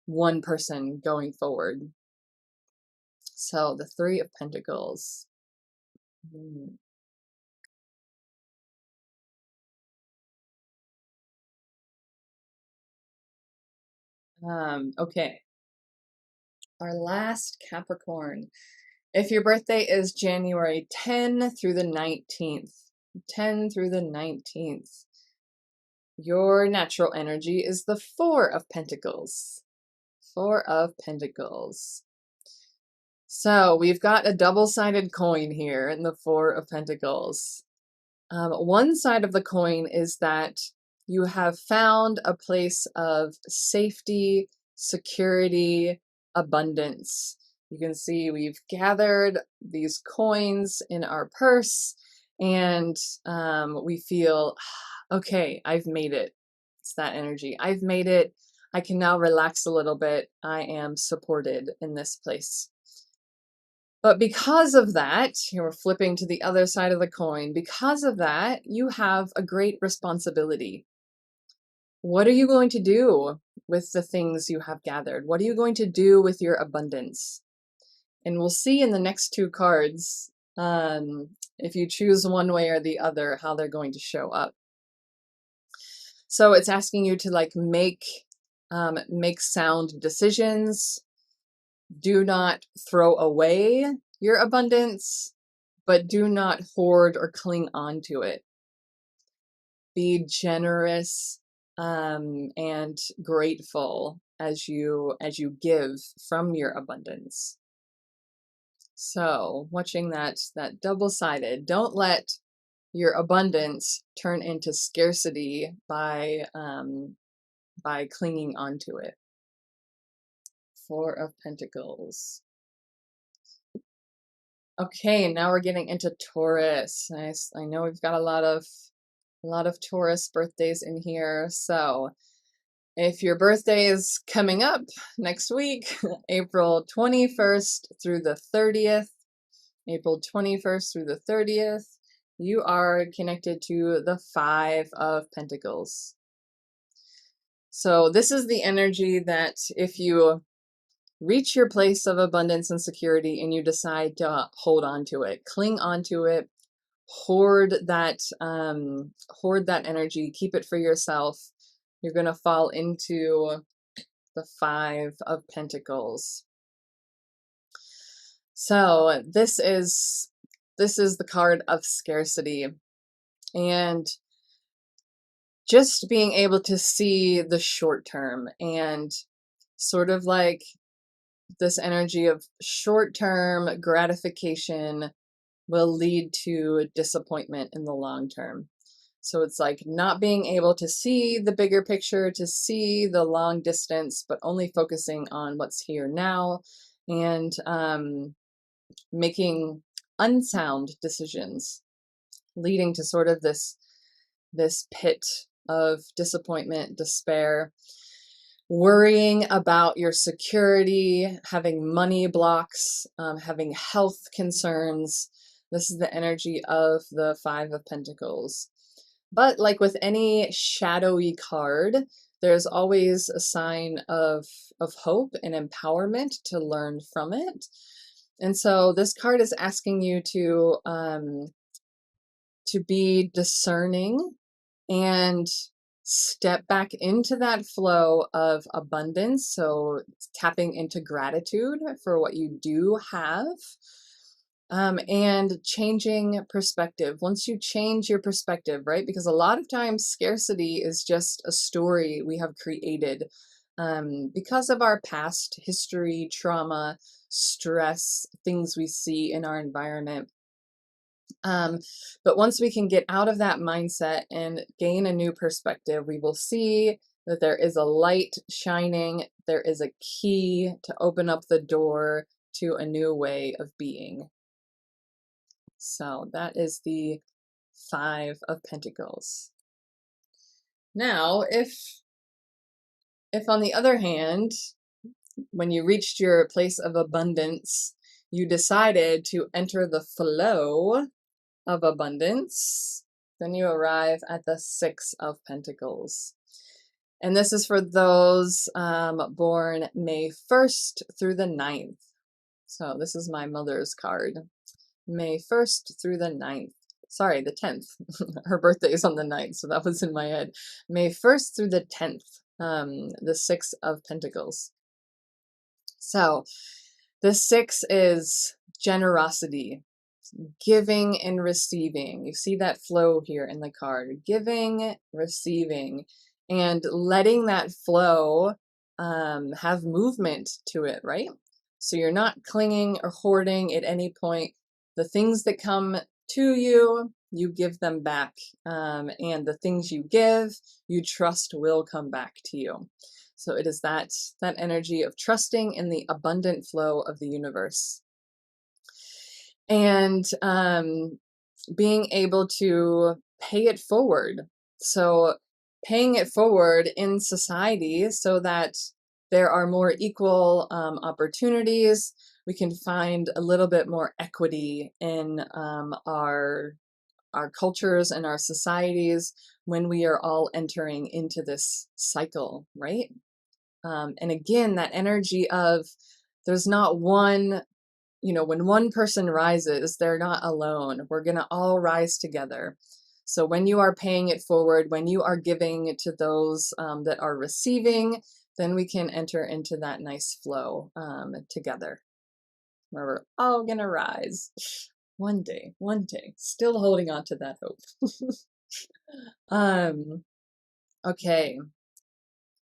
one person going forward. So the Three of Pentacles. Okay, our last Capricorn. If your birthday is January 10 through the 19th, 10 through the 19th, your natural energy is the Four of Pentacles. Four of Pentacles. So we've got a double-sided coin here in the Four of Pentacles. One side of the coin is that you have found a place of safety, security, abundance. You can see we've gathered these coins in our purse, and we feel, okay, I've made it. It's that energy. I've made it. I can now relax a little bit. I am supported in this place. But because of that, you're flipping to the other side of the coin. Because of that, you have a great responsibility. What are you going to do with the things you have gathered? What are you going to do with your abundance? And we'll see in the next two cards, if you choose one way or the other, how they're going to show up. So it's asking you to like make sound decisions. Do not throw away your abundance, but do not hoard or cling on to it. Be generous and grateful as you give from your abundance. So watching that double-sided, don't let your abundance turn into scarcity by clinging onto it. Four of Pentacles. Okay, now we're getting into Taurus. I know we've got a lot of Taurus birthdays in here. So if your birthday is coming up next week, April 21st through the 30th, April 21st through the 30th, you are connected to the Five of Pentacles. So this is the energy that if you reach your place of abundance and security and you decide to hold on to it, cling on to it, hoard that energy, keep it for yourself, you're going to fall into the Five of Pentacles. So this is the card of scarcity, and just being able to see the short term, and sort of like this energy of short term gratification will lead to disappointment in the long term. So it's like not being able to see the bigger picture, to see the long distance, but only focusing on what's here now, and making unsound decisions, leading to sort of this pit of disappointment, despair, worrying about your security, having money blocks, having health concerns. This is the energy of the Five of Pentacles. But like with any shadowy card, there's always a sign of hope and empowerment to learn from it. And so this card is asking you to be discerning and step back into that flow of abundance. So tapping into gratitude for what you do have, and changing perspective. Once you change your perspective, right? Because a lot of times scarcity is just a story we have created because of our past history, trauma, stress, things we see in our environment. But once we can get out of that mindset and gain a new perspective, we will see that there is a light shining. There is a key to open up the door to a new way of being. So that is the Five of Pentacles. Now, if on the other hand, when you reached your place of abundance, you decided to enter the flow of abundance, then you arrive at the Six of Pentacles. And this is for those born May 1st through the 9th. So this is my mother's card. May 1st through the 9th. Sorry, the 10th. Her birthday is on the 9th, so that was in my head. May 1st through the 10th, the Six of Pentacles. So the Six is generosity, giving and receiving. You see that flow here in the card. Giving, receiving, and letting that flow have movement to it, right? So you're not clinging or hoarding at any point. The things that come to you, you give them back. And the things you give, you trust will come back to you. So it is that energy of trusting in the abundant flow of the universe. And being able to pay it forward. So paying it forward in society so that there are more equal opportunities. We can find a little bit more equity in our cultures and our societies when we are all entering into this cycle, right? And again, that energy of there's not one, when one person rises, they're not alone. We're going to all rise together. So when you are paying it forward, when you are giving to those that are receiving, then we can enter into that nice flow together, where we're all going to rise. One day, still holding on to that hope. Okay.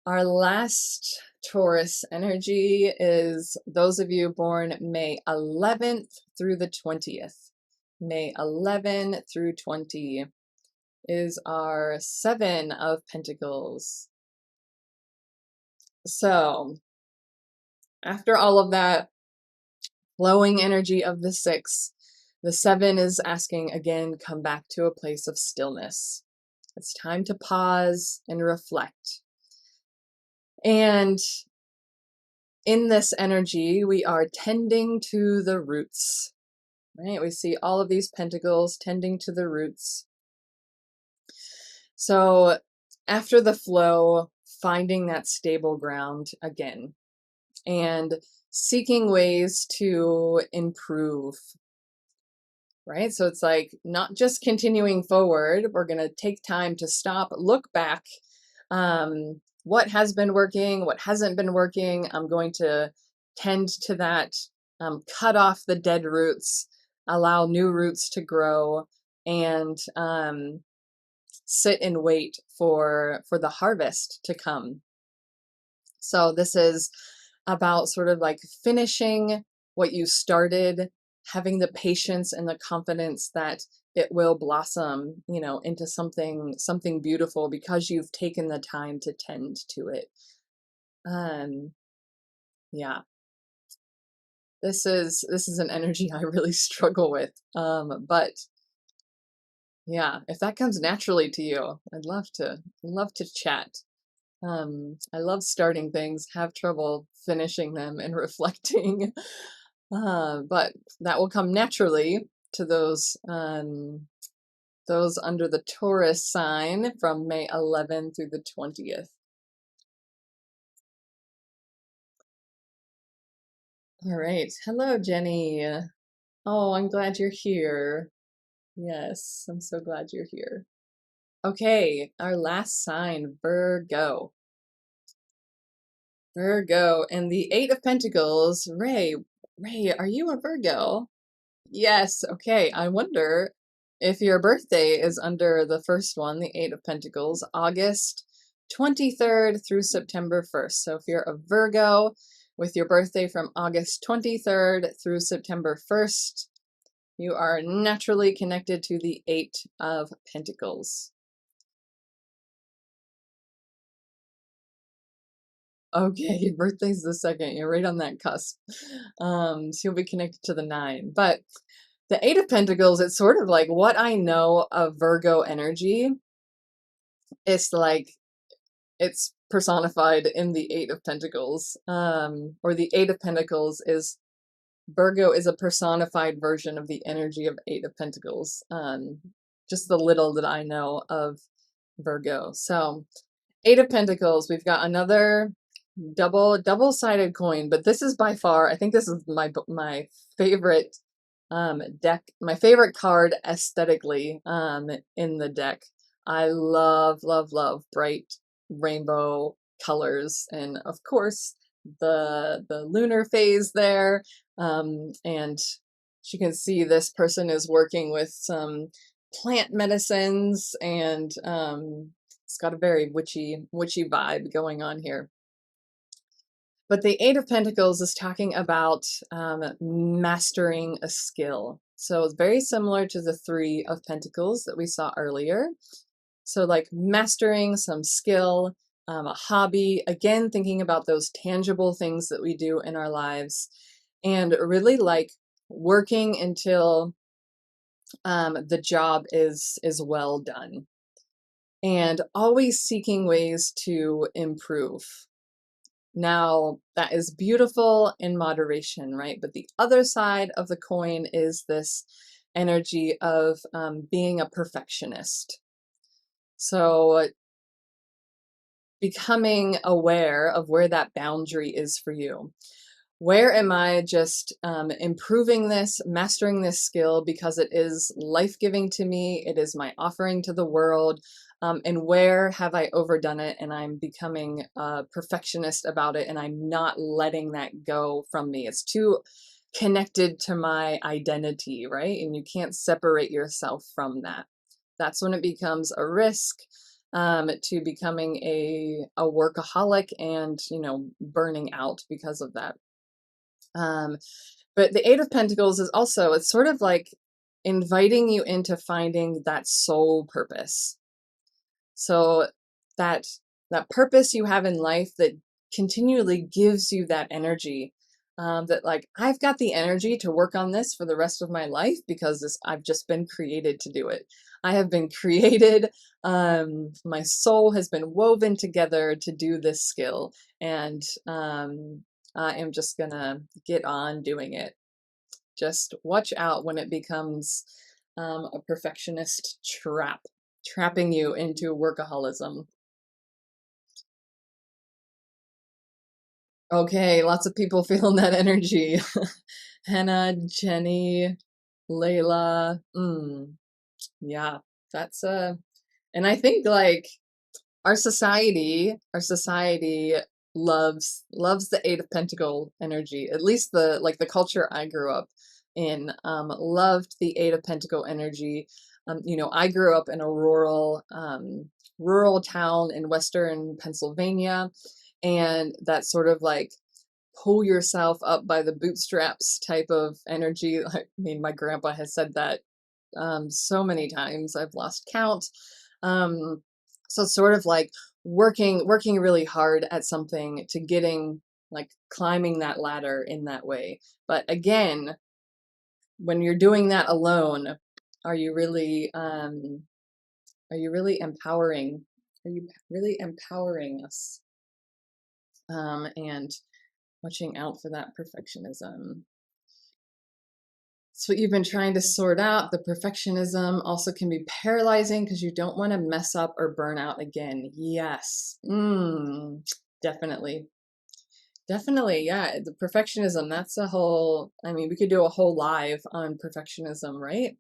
Our last Taurus energy is those of you born May 11th through the 20th. May 11 through 20 is our Seven of Pentacles. So, after all of that flowing energy of the Six, the Seven is asking again, come back to a place of stillness. It's time to pause and reflect. And in this energy, we are tending to the roots, right? We see all of these pentacles tending to the roots. So after the flow, finding that stable ground again and seeking ways to improve, right? So it's like not just continuing forward. We're going to take time to stop, look back. What has been working, what hasn't been working. I'm going to tend to that, cut off the dead roots, allow new roots to grow, and sit and wait for the harvest to come. So this is about sort of like finishing what you started, having the patience and the confidence that it will blossom, you know, into something beautiful because you've taken the time to tend to it. Yeah. This is an energy I really struggle with. But yeah, if that comes naturally to you, I'd love to chat. I love starting things, have trouble finishing them and reflecting. But that will come naturally to those under the Taurus sign from May 11th through the 20th. All right. Hello, Jenny. Oh, I'm glad you're here. Yes, I'm so glad you're here. Okay, our last sign, Virgo. Virgo and the Eight of Pentacles. Ray, are you a Virgo? Yes, okay. I wonder if your birthday is under the first one, the Eight of Pentacles, August 23rd through September 1st. So if you're a Virgo with your birthday from August 23rd through September 1st, you are naturally connected to the Eight of Pentacles. Okay, your birthday's the second. You're right on that cusp. So you'll be connected to the nine. But the Eight of Pentacles, it's sort of like what I know of Virgo energy. It's like it's personified in the Eight of Pentacles. Or the Eight of Pentacles is Virgo is a personified version of the energy of Eight of Pentacles. Just the little that I know of Virgo. So Eight of Pentacles, we've got another double-sided coin, but this is by far, I think this is my favorite deck, my favorite card aesthetically in the deck. I love bright rainbow colors, and of course the lunar phase there. And you can see this person is working with some plant medicines, and it's got a very witchy vibe going on here. But the Eight of Pentacles is talking about mastering a skill. So it's very similar to the Three of Pentacles that we saw earlier. So like mastering some skill, a hobby, again, thinking about those tangible things that we do in our lives, and really like working until the job is well done, and always seeking ways to improve. Now, that is beautiful in moderation, right? But the other side of the coin is this energy of being a perfectionist. So becoming aware of where that boundary is for you. Where am I just improving this, mastering this skill because it is life-giving to me, it is my offering to the world, and where have I overdone it and I'm becoming a perfectionist about it and I'm not letting that go from me. It's too connected to my identity, right? And you can't separate yourself from that. That's when it becomes a risk to becoming a workaholic and, you know, burning out because of that. But the Eight of Pentacles is also, it's sort of like inviting you into finding that soul purpose. So that purpose you have in life that continually gives you that energy, that like, I've got the energy to work on this for the rest of my life because I've just been created to do it. I have been created, my soul has been woven together to do this skill, and I am just gonna get on doing it. Just watch out when it becomes a perfectionist trap, trapping you into workaholism. Okay, lots of people feeling that energy. Hannah, Jenny, Layla. Yeah, that's and I think like our society loves the Eight of Pentacle energy. At least the culture I grew up in loved the Eight of Pentacle energy. You know, I grew up in a rural town in Western Pennsylvania, and that sort of like pull yourself up by the bootstraps type of energy. I mean, my grandpa has said that so many times I've lost count. So sort of like working really hard at something to getting like climbing that ladder in that way. But again, when you're doing that alone, are you really empowering? Are you really empowering us? And watching out for that perfectionism. So what you've been trying to sort out. The perfectionism also can be paralyzing because you don't want to mess up or burn out again. Yes. Definitely. Definitely. Yeah. The perfectionism, that's a whole, I mean, we could do a whole live on perfectionism, right?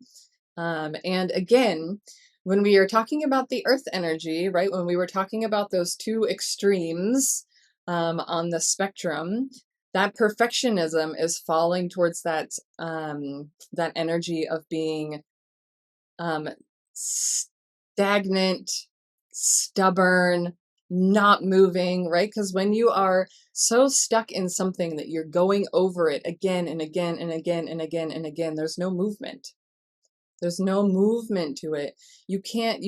And again, when we are talking about the earth energy, right? When we were talking about those two extremes on the spectrum, that perfectionism is falling towards that that energy of being stagnant, stubborn, not moving, right? Because when you are so stuck in something that you're going over it again and again and again and again and again, there's no movement. There's no movement to it. You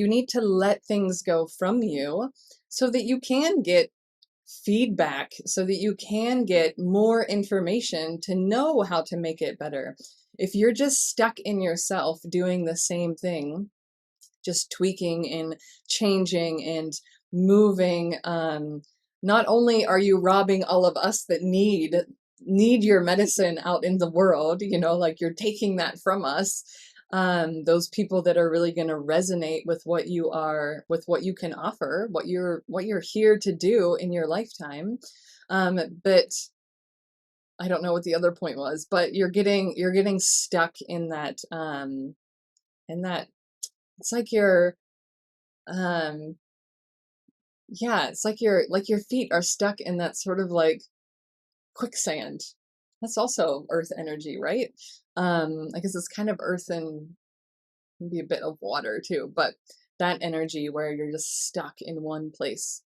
need to let things go from you so that you can get feedback, so that you can get more information to know how to make it better. If you're just stuck in yourself doing the same thing, just tweaking and changing and moving, not only are you robbing all of us that need your medicine out in the world, you know, like you're taking that from us, those people that are really going to resonate with what you are, with what you can offer, what you're here to do in your lifetime. But I don't know what the other point was, but you're getting stuck in that it's like you're yeah, it's like your feet are stuck in that sort of like quicksand. That's also earth energy, right? I guess it's kind of earth and maybe a bit of water too, but that energy where you're just stuck in one place.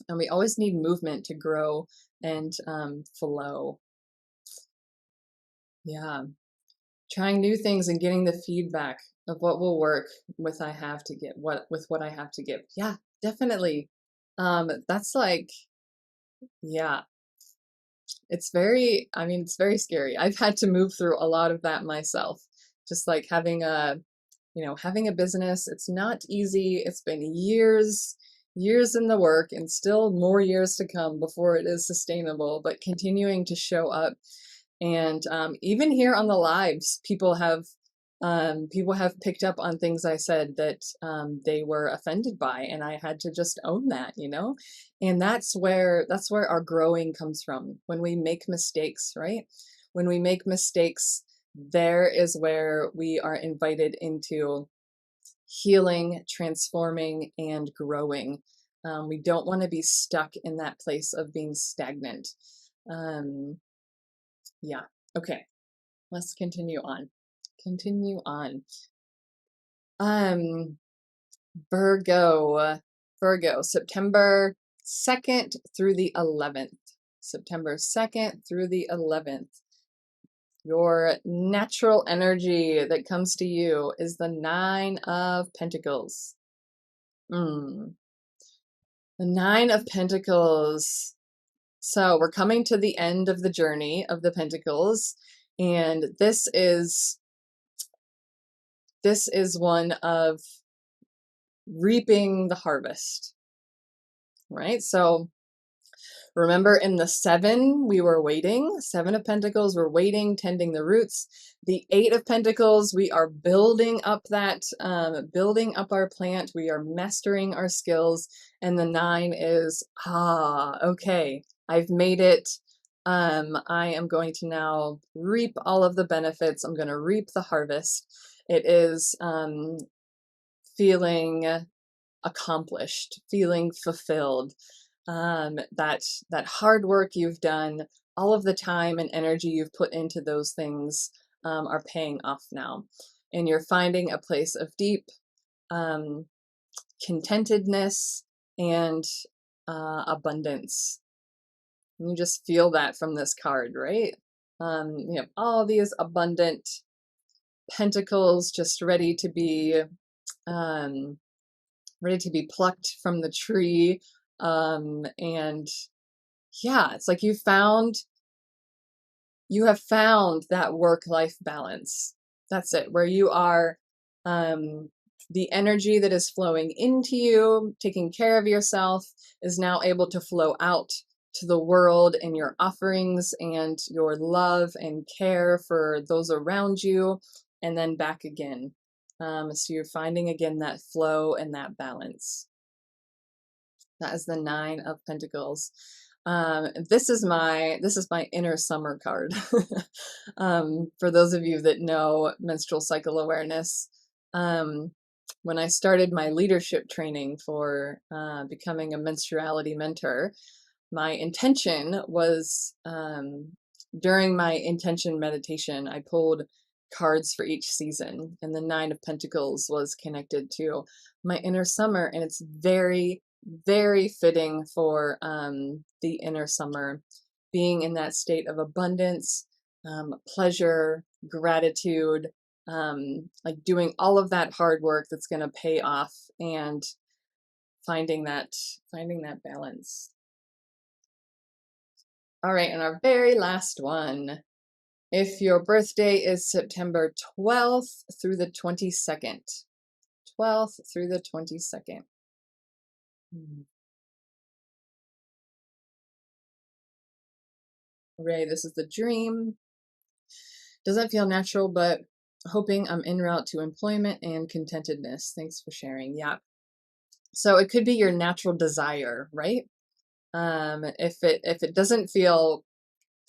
And we always need movement to grow and flow. Yeah. Trying new things and getting the feedback of what will work with I have to give, what I have to give. Yeah, definitely. That's like, yeah, it's very, I mean, it's very scary. I've had to move through a lot of that myself. Just like having a business, it's not easy. It's been years in the work and still more years to come before it is sustainable, but continuing to show up. And even here on the lives, people have picked up on things I said that they were offended by, and I had to just own that, you know. And that's where our growing comes from. When we make mistakes, right? When we make mistakes, there is where we are invited into healing, transforming, and growing. We don't want to be stuck in that place of being stagnant. Yeah. Okay. Let's continue on. Virgo, September 2nd through the 11th. September 2nd through the 11th. Your natural energy that comes to you is the 9 of Pentacles. The 9 of Pentacles. So we're coming to the end of the journey of the Pentacles, and this is one of reaping the harvest, right? So remember in the 7, we were waiting. 7 of Pentacles, we're waiting, tending the roots. The 8 of Pentacles, we are building up building up our plant. We are mastering our skills. And the 9 is, okay, I've made it. I am going to now reap all of the benefits. I'm going to reap the harvest. It is feeling accomplished, feeling fulfilled. That hard work you've done, all of the time and energy you've put into those things are paying off now. and you're finding a place of deep contentedness and abundance. And you just feel that from this card, right? You have all these abundant pentacles just ready to be plucked from the tree. And yeah, it's like you have found that work-life balance. That's it, where you are, the energy that is flowing into you, taking care of yourself, is now able to flow out to the world in your offerings and your love and care for those around you, and then back again. So you're finding again that flow and that balance. That is the 9 of Pentacles. This is my inner summer card. For those of you that know menstrual cycle awareness, when I started my leadership training for becoming a menstruality mentor, my intention was, during my intention meditation, I pulled cards for each season, and the 9 of Pentacles was connected to my inner summer, and it's very, very fitting for the inner summer, being in that state of abundance, pleasure, gratitude, like doing all of that hard work that's going to pay off, and finding that balance. All right, and our very last one. If your birthday is September 12th through the 22nd. 12th through the 22nd. Ray, this is the dream. Doesn't feel natural, but hoping I'm en route to employment and contentedness. Thanks for sharing. Yeah. So it could be your natural desire, right? If it doesn't feel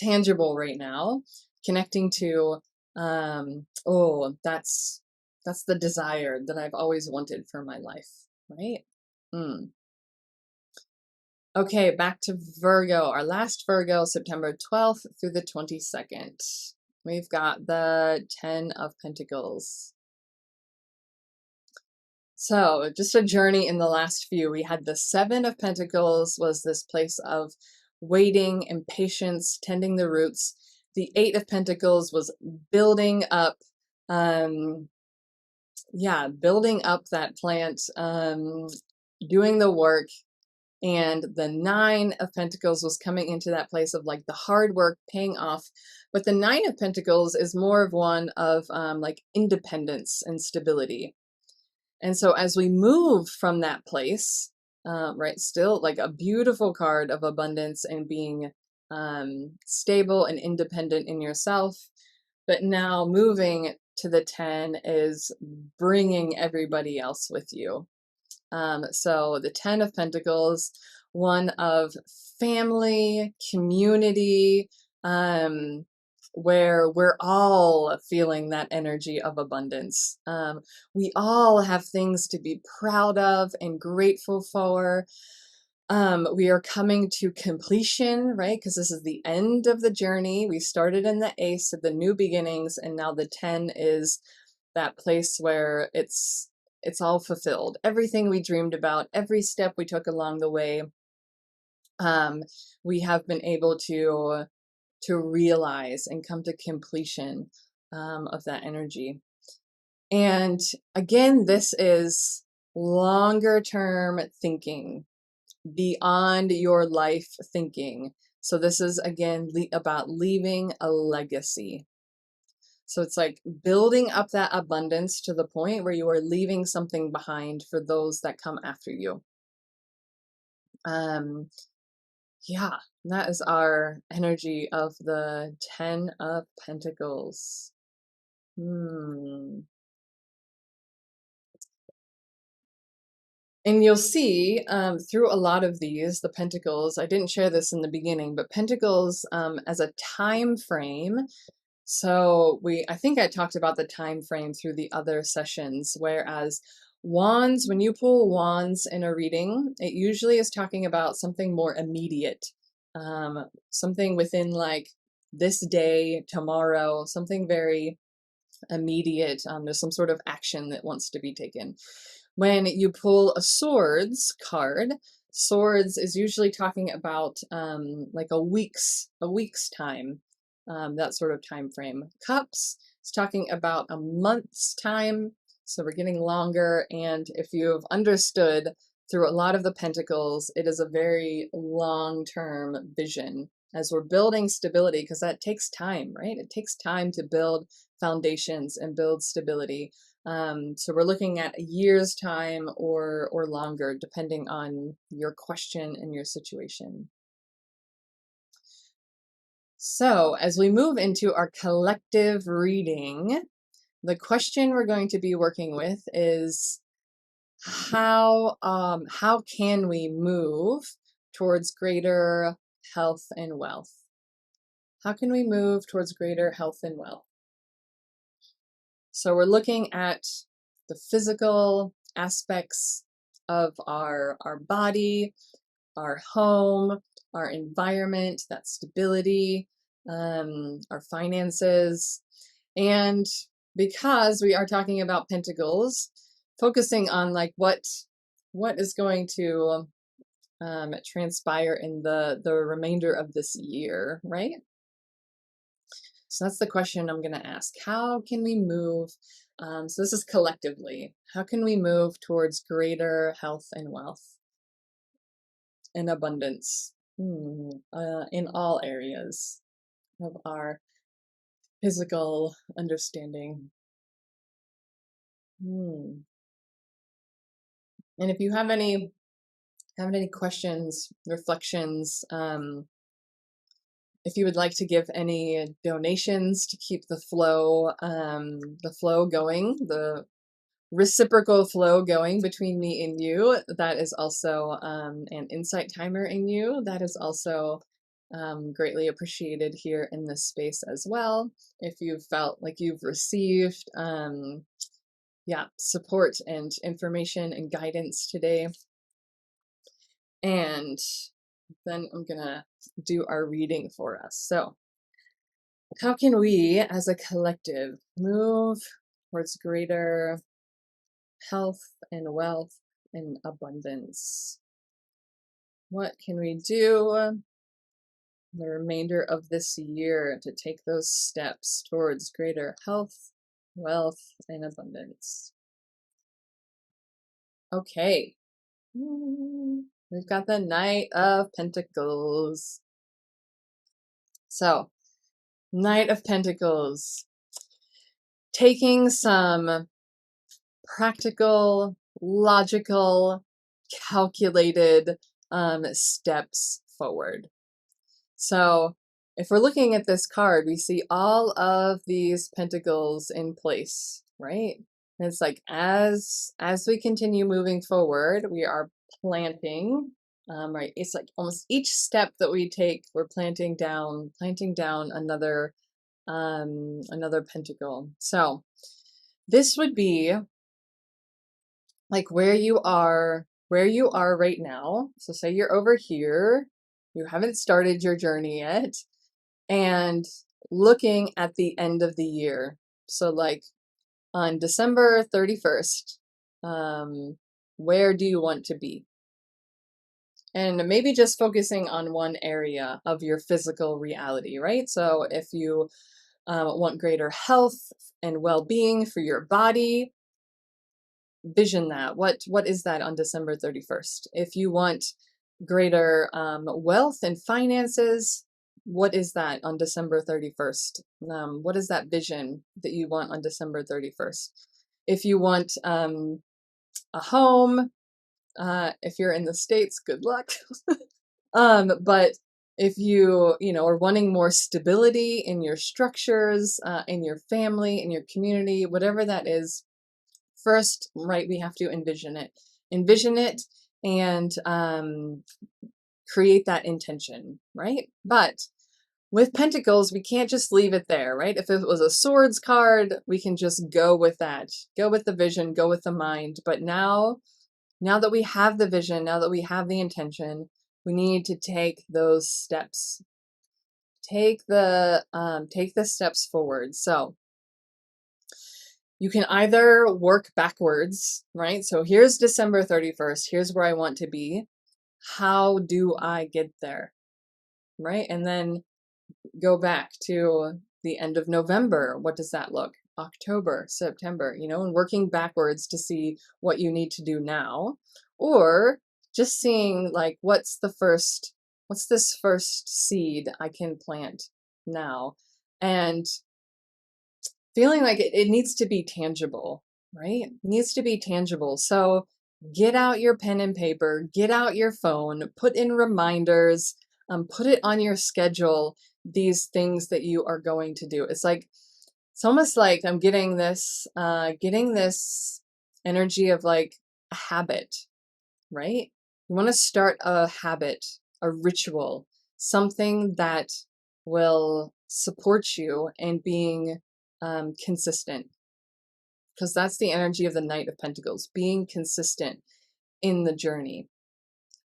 tangible right now, connecting to, oh, that's the desire that I've always wanted for my life, right? Okay, back to Virgo. Our last Virgo, September 12th through the 22nd. We've got the 10 of Pentacles. So just a journey in the last few. We had the 7 of Pentacles, was this place of waiting and patience, tending the roots. The 8 of Pentacles was building up, building up that plant, doing the work. And the 9 of Pentacles was coming into that place of like the hard work paying off. But the 9 of Pentacles is more of one of like independence and stability. And so as we move from that place, right, still like a beautiful card of abundance and being stable and independent in yourself. But now moving to the 10 is bringing everybody else with you. So the 10 of Pentacles, one of family, community, where we're all feeling that energy of abundance. We all have things to be proud of and grateful for. We are coming to completion, right? Because this is the end of the journey. We started in the Ace of the new beginnings, and now the 10 is that place where it's all fulfilled. Everything we dreamed about, every step we took along the way, we have been able to realize and come to completion of that energy. And again, this is longer term thinking, beyond your life thinking. So this is again about leaving a legacy. So it's like building up that abundance to the point where you are leaving something behind for those that come after you. Yeah, that is our energy of the 10 of Pentacles. And you'll see through a lot of these, the Pentacles, I didn't share this in the beginning, but Pentacles as a time frame. So I think I talked about the time frame through the other sessions, whereas Wands, when you pull Wands in a reading, it usually is talking about something more immediate, something within like this day, tomorrow, something very immediate. There's some sort of action that wants to be taken. When you pull a swords card, swords is usually talking about like a week's time, that sort of time frame. Cups is talking about a month's time, so we're getting longer. And if you've understood through a lot of the pentacles, it is a very long-term vision as we're building stability, because that takes time, right? It takes time to build foundations and build stability. So we're looking at a year's time or longer, depending on your question and your situation. So as we move into our collective reading, the question we're going to be working with is how can we move towards greater health and wealth? How can we move towards greater health and wealth? So we're looking at the physical aspects of our body, our home, our environment, that stability, our finances. And because we are talking about pentacles, focusing on like what is going to transpire in the remainder of this year, right? So that's the question I'm going to ask. How can we move? So this is collectively. How can we move towards greater health and wealth and abundance in all areas of our physical understanding? And if you have any questions, reflections, if you would like to give any donations to keep the flow going, the reciprocal flow going between me and you, that is also an insight timer in you. That is also greatly appreciated here in this space as well. If you felt like you've received support and information and guidance today. And then I'm gonna do our reading for us. So how can we as a collective move towards greater health and wealth and abundance? What can we do the remainder of this year to take those steps towards greater health, wealth, and abundance? Okay. We've got the Knight of Pentacles. So, Knight of Pentacles. Taking some practical, logical, calculated steps forward. So, if we're looking at this card, we see all of these pentacles in place, right? And it's like as we continue moving forward, we are planting, right? It's like almost each step that we take, we're planting down another pentacle. So this would be like where you are right now. So say you're over here, you haven't started your journey yet, and looking at the end of the year. So like on December 31st, where do you want to be? And maybe just focusing on one area of your physical reality, right? So if you want greater health and well-being for your body, vision that. What is that on December 31st? If you want greater wealth and finances, what is that on December 31st? What is that vision that you want on December 31st? If you want a home, if you're in the States, good luck. But if you are wanting more stability in your structures, in your family, in your community, whatever that is, first, right, we have to envision it and create that intention, right? But with Pentacles, we can't just leave it there, right? If it was a Swords card, we can just go with that, go with the vision, go with the mind. But now that we have the vision, now that we have the intention, we need to take those steps. Take the steps forward. So you can either work backwards, right? So here's December 31st. Here's where I want to be. How do I get there? Right? And then go back to the end of November. What does that look? October, September, and working backwards to see what you need to do now, or just seeing like, what's this first seed I can plant now, and feeling like it needs to be tangible, right? It needs to be tangible. So get out your pen and paper, get out your phone, put in reminders, put it on your schedule, these things that you are going to do. It's almost like I'm getting this energy of like a habit, right? You want to start a habit, a ritual, something that will support you in being consistent, because that's the energy of the Knight of Pentacles, being consistent in the journey.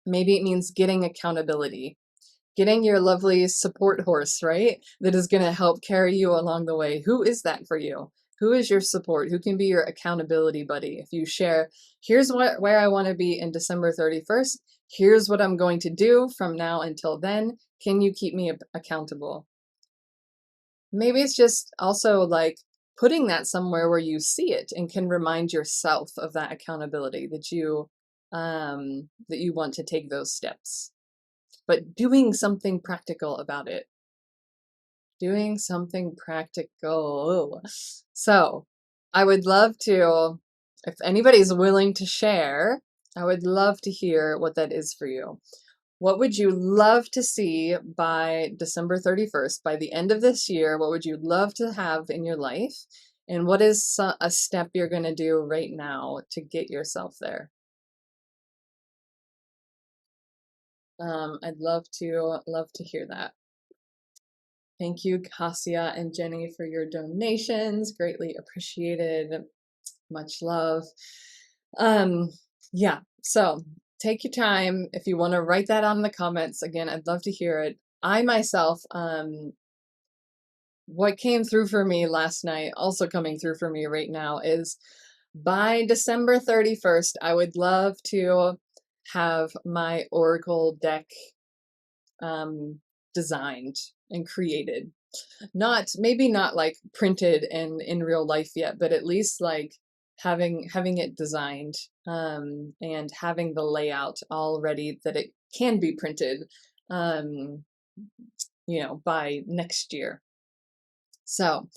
Maybe it means getting accountability, getting your lovely support horse, right? That is going to help carry you along the way. Who is that for you? Who is your support? Who can be your accountability buddy? If you share, here's where I want to be in December 31st. Here's what I'm going to do from now until then. Can you keep me accountable? Maybe it's just also like putting that somewhere where you see it and can remind yourself of that accountability, that you want to take those steps, but doing something practical about it. Doing something practical. So I would love to, if anybody's willing to share, I would love to hear what that is for you. What would you love to see by December 31st, by the end of this year? What would you love to have in your life? And what is a step you're going to do right now to get yourself there? I'd love to hear that. Thank you, Cassia and Jenny, for your donations. Greatly appreciated. Much love. Yeah, so take your time. If you want to write that on in the comments, again, I'd love to hear it. I myself, what came through for me last night, also coming through for me right now, is by December 31st, I would love to have my Oracle deck designed and created. Maybe not like printed and in real life yet, but at least like having it designed, and having the layout all ready that it can be printed, by next year. So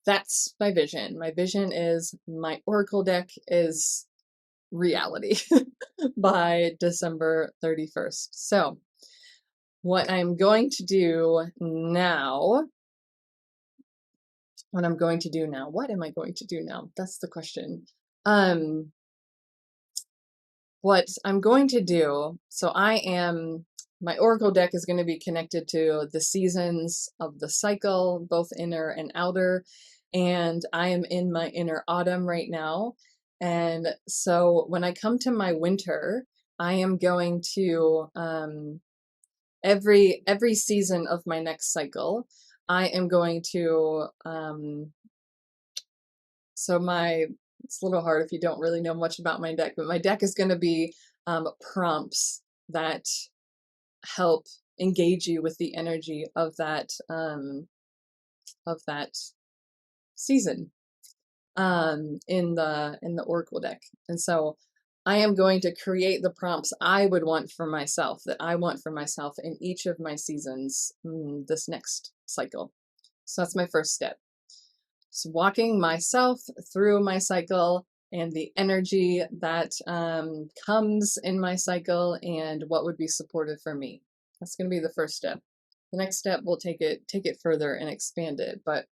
that's my vision. My vision is my Oracle deck is reality by December 31st. So what I'm going to do now, what am I going to do now? That's the question. What I'm going to do, so my Oracle deck is going to be connected to the seasons of the cycle, both inner and outer, and I am in my inner autumn right now. And so when I come to my winter, I am going to, every season of my next cycle, I am going to, it's a little hard if you don't really know much about my deck, but my deck is going to be prompts that help engage you with the energy of that season in the Oracle deck. And so I am going to create the prompts I would want for myself, that I want for myself in each of my seasons this next cycle. So that's my first step. So walking myself through my cycle and the energy that comes in my cycle and what would be supportive for me. That's going to be the first step. The next step, we'll take it further and expand it. But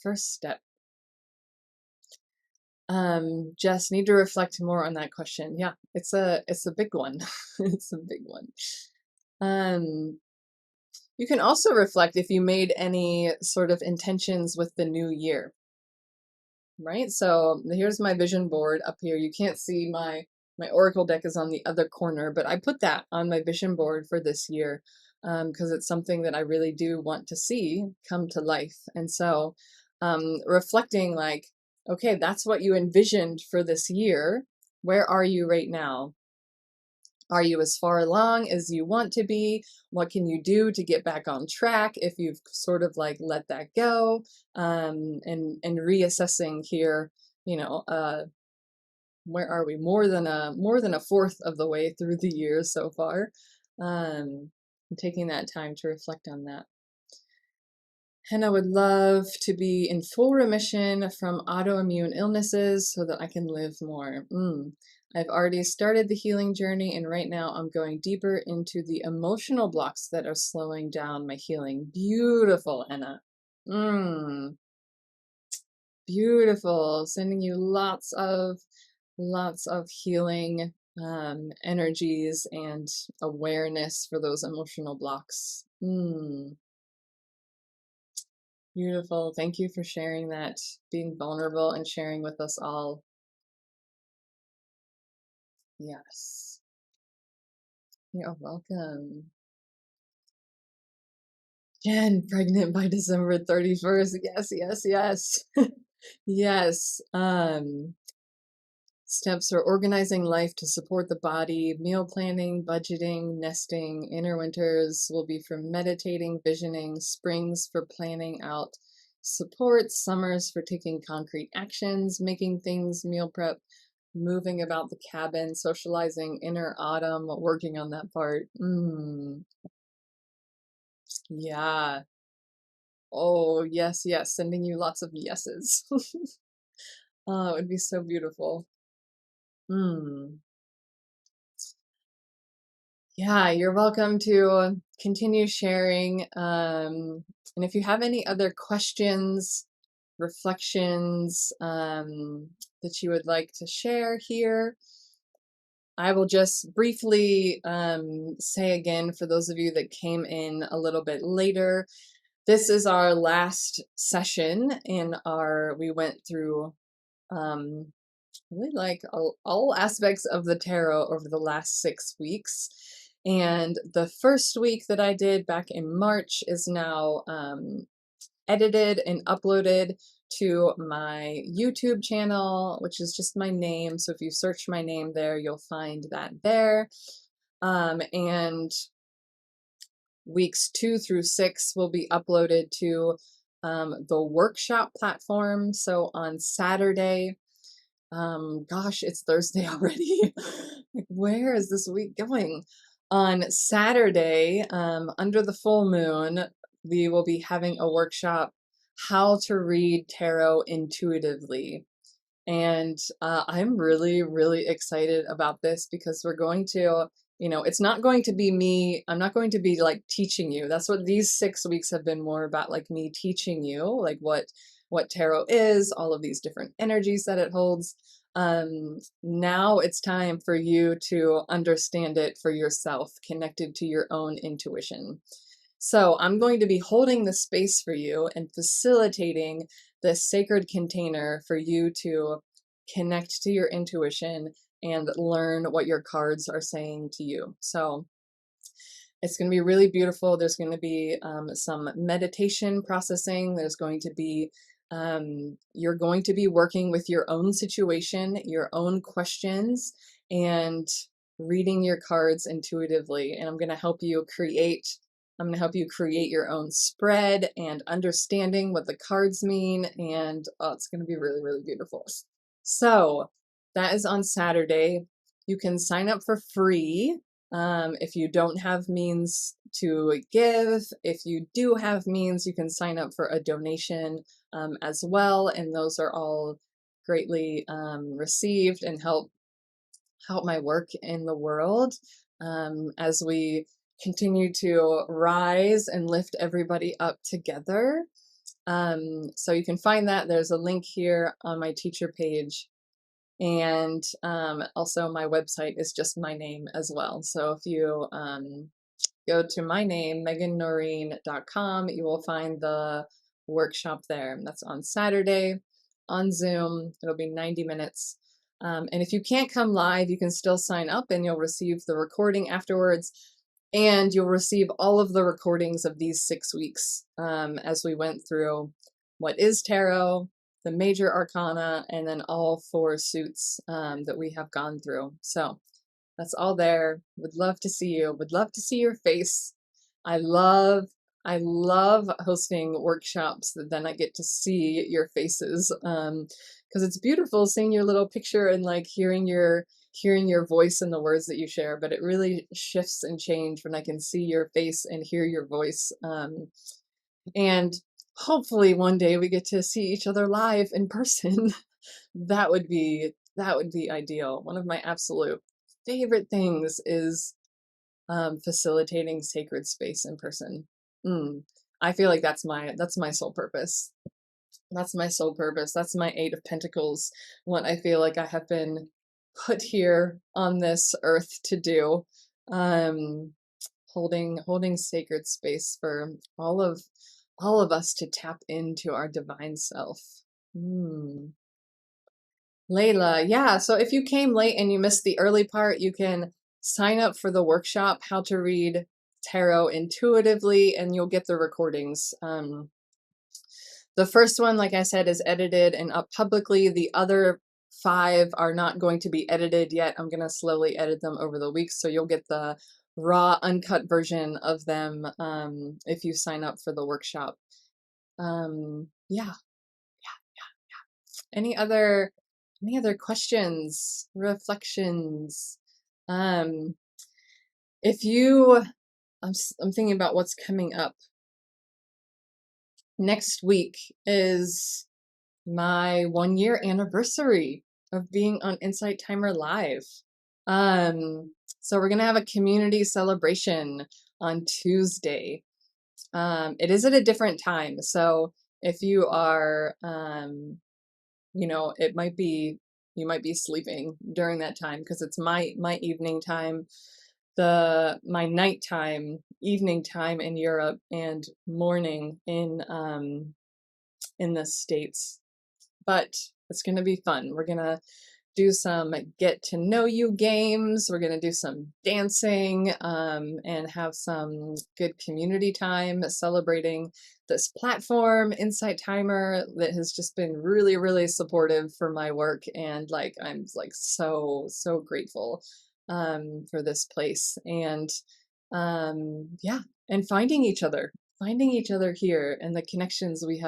first step. Jess, need to reflect more on that question. Yeah, it's a big one. It's a big one. You can also reflect if you made any sort of intentions with the new year, right? So here's my vision board up here. You can't see my Oracle deck is on the other corner, but I put that on my vision board for this year because it's something that I really do want to see come to life. And so reflecting like, okay, that's what you envisioned for this year. Where are you right now? Are you as far along as you want to be? What can you do to get back on track if you've sort of like let that go? And reassessing here, you know, where are we? More than a fourth of the way through the year so far. And taking that time to reflect on that. And I would love to be in full remission from autoimmune illnesses so that I can live more. I've already started the healing journey, and right now I'm going deeper into the emotional blocks that are slowing down my healing. Beautiful, Anna. Beautiful. Sending you lots of healing energies and awareness for those emotional blocks. Beautiful. Thank you for sharing that, being vulnerable and sharing with us all. Yes. You're welcome. Jen, pregnant by December 31st. Yes, yes, yes. Yes. Steps for organizing life to support the body, meal planning, budgeting, nesting. Inner winters will be for meditating, visioning, springs for planning out support, summers for taking concrete actions, making things, meal prep, moving about the cabin, socializing, inner autumn, working on that part. Yeah. Oh, yes, yes. Sending you lots of yeses. Oh, it would be so beautiful. Yeah, you're welcome to continue sharing. And if you have any other questions, reflections that you would like to share here, I will just briefly say again for those of you that came in a little bit later, this is our last session in we went through really like all aspects of the tarot over the last 6 weeks. And the first week that I did back in March is now edited and uploaded to my YouTube channel, which is just my name. So if you search my name there, you'll find that there. And weeks 2 through 6 will be uploaded to the workshop platform. So on Saturday, gosh, it's Thursday already. Like, where is this week going? On Saturday, under the full moon, we will be having a workshop, How to Read Tarot Intuitively. And I'm really, really excited about this because we're going to, it's not going to be me. I'm not going to be like teaching you. That's what these 6 weeks have been more about, like me teaching you, like what tarot is, all of these different energies that it holds. Now it's time for you to understand it for yourself, connected to your own intuition. So I'm going to be holding the space for you and facilitating this sacred container for you to connect to your intuition and learn what your cards are saying to you. So it's going to be really beautiful. There's going to be some meditation processing. There's going to be, you're going to be working with your own situation, your own questions, and reading your cards intuitively. And I'm going to help you create your own spread and understanding what the cards mean. And it's going to be really, really beautiful. So that is on Saturday. You can sign up for free if you don't have means to give. If you do have means, you can sign up for a donation as well. And those are all greatly received and help my work in the world as we continue to rise and lift everybody up together. So you can find that. There's a link here on my teacher page. And also my website is just my name as well. So if you go to my name, megannoreen.com, you will find the workshop there. That's on Saturday on Zoom. It'll be 90 minutes. And if you can't come live, you can still sign up and you'll receive the recording afterwards. And you'll receive all of the recordings of these 6 weeks as we went through what is tarot, the major arcana, and then all 4 suits that we have gone through. So that's all there. Would love to see you. Would love to see your face. I love hosting workshops that then I get to see your faces, because it's beautiful seeing your little picture and like hearing your voice and the words that you share, but it really shifts and change when I can see your face and hear your voice. And hopefully one day we get to see each other live in person. That would be ideal. One of my absolute favorite things is facilitating sacred space in person. I feel like that's my sole purpose. That's my sole purpose. That's my 8 of Pentacles. What I feel like I have been put here on this earth to do. Holding sacred space for all of us to tap into our divine self. Layla, yeah, so if you came late and you missed the early part, you can sign up for the workshop, How to Read Tarot Intuitively, and you'll get the recordings. The first one, like I said, is edited and up publicly. The other 5 are not going to be edited yet. I'm going to slowly edit them over the weeks, so you'll get the raw, uncut version of them if you sign up for the workshop. Yeah. Any other questions, reflections? If you, I'm thinking about what's coming up. Next week is my 1-year anniversary of being on Insight Timer Live. So we're gonna have a community celebration on Tuesday. It is at a different time, so if you are, you know, you might be sleeping during that time because it's my evening time, my nighttime, evening time in Europe, and morning in the States. But it's gonna be fun. We're gonna do some get to know you games. We're gonna do some dancing and have some good community time celebrating this platform, Insight Timer, that has just been really, really supportive for my work, and like I'm like so grateful for this place, and yeah, and finding each other here, and the connections we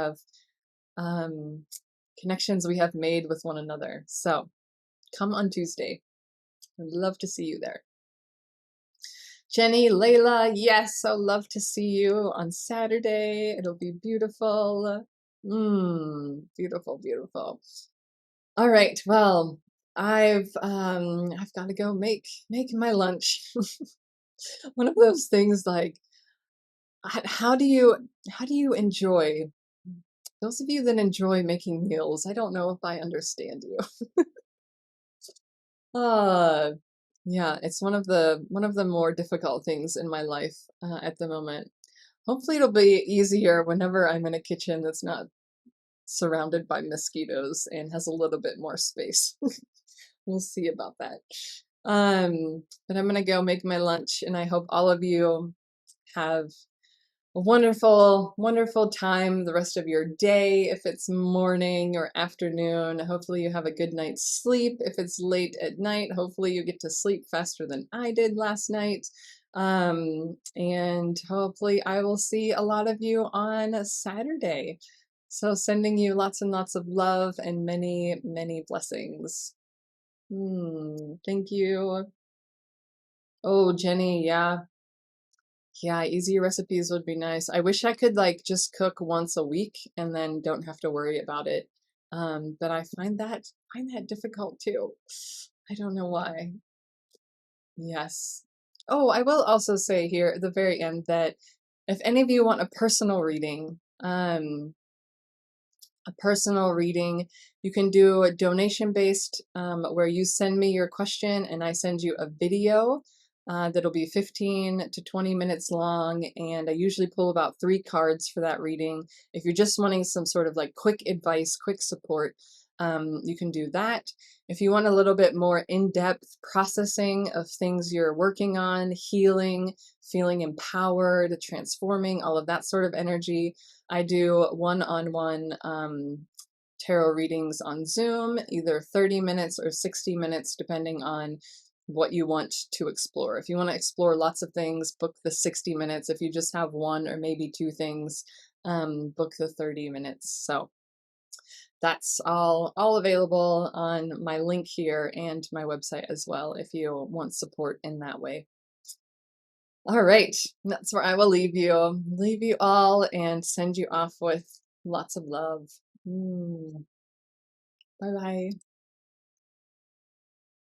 have made with one another. So come on Tuesday. I'd love to see you there. Jenny, Layla, yes, I'd love to see you on Saturday. It'll be beautiful. Beautiful, beautiful. All right, well, I've got to go make my lunch. One of those things, like, how do you enjoy, those of you that enjoy making meals, I don't know if I understand you. Yeah, it's one of the more difficult things in my life at the moment. Hopefully it'll be easier whenever I'm in a kitchen that's not surrounded by mosquitoes and has a little bit more space. We'll see about that. But I'm gonna go make my lunch, and I hope all of you have a wonderful, wonderful time the rest of your day. If it's morning or afternoon, hopefully you have a good night's sleep. If it's late at night, hopefully you get to sleep faster than I did last night. And hopefully I will see a lot of you on Saturday. So sending you lots and lots of love and many, many blessings. Thank you. Oh, Jenny, yeah. Yeah, easy recipes would be nice. I wish I could like just cook once a week and then don't have to worry about it. But I find that difficult too. I don't know why. Yes. Oh, I will also say here at the very end that if any of you want a personal reading, you can do a donation-based where you send me your question and I send you a video that'll be 15 to 20 minutes long, and I usually pull about 3 cards for that reading. If you're just wanting some sort of like quick advice, quick support, you can do that. If you want a little bit more in-depth processing of things you're working on, healing, feeling empowered, transforming, all of that sort of energy, I do one-on-one tarot readings on Zoom, either 30 minutes or 60 minutes, depending on what you want to explore. If you want to explore lots of things, book the 60 minutes. If you just have one or maybe two things, book the 30 minutes. So that's all available on my link here and my website as well if you want support in that way. All right, that's where I will leave you all and send you off with lots of love. Bye bye.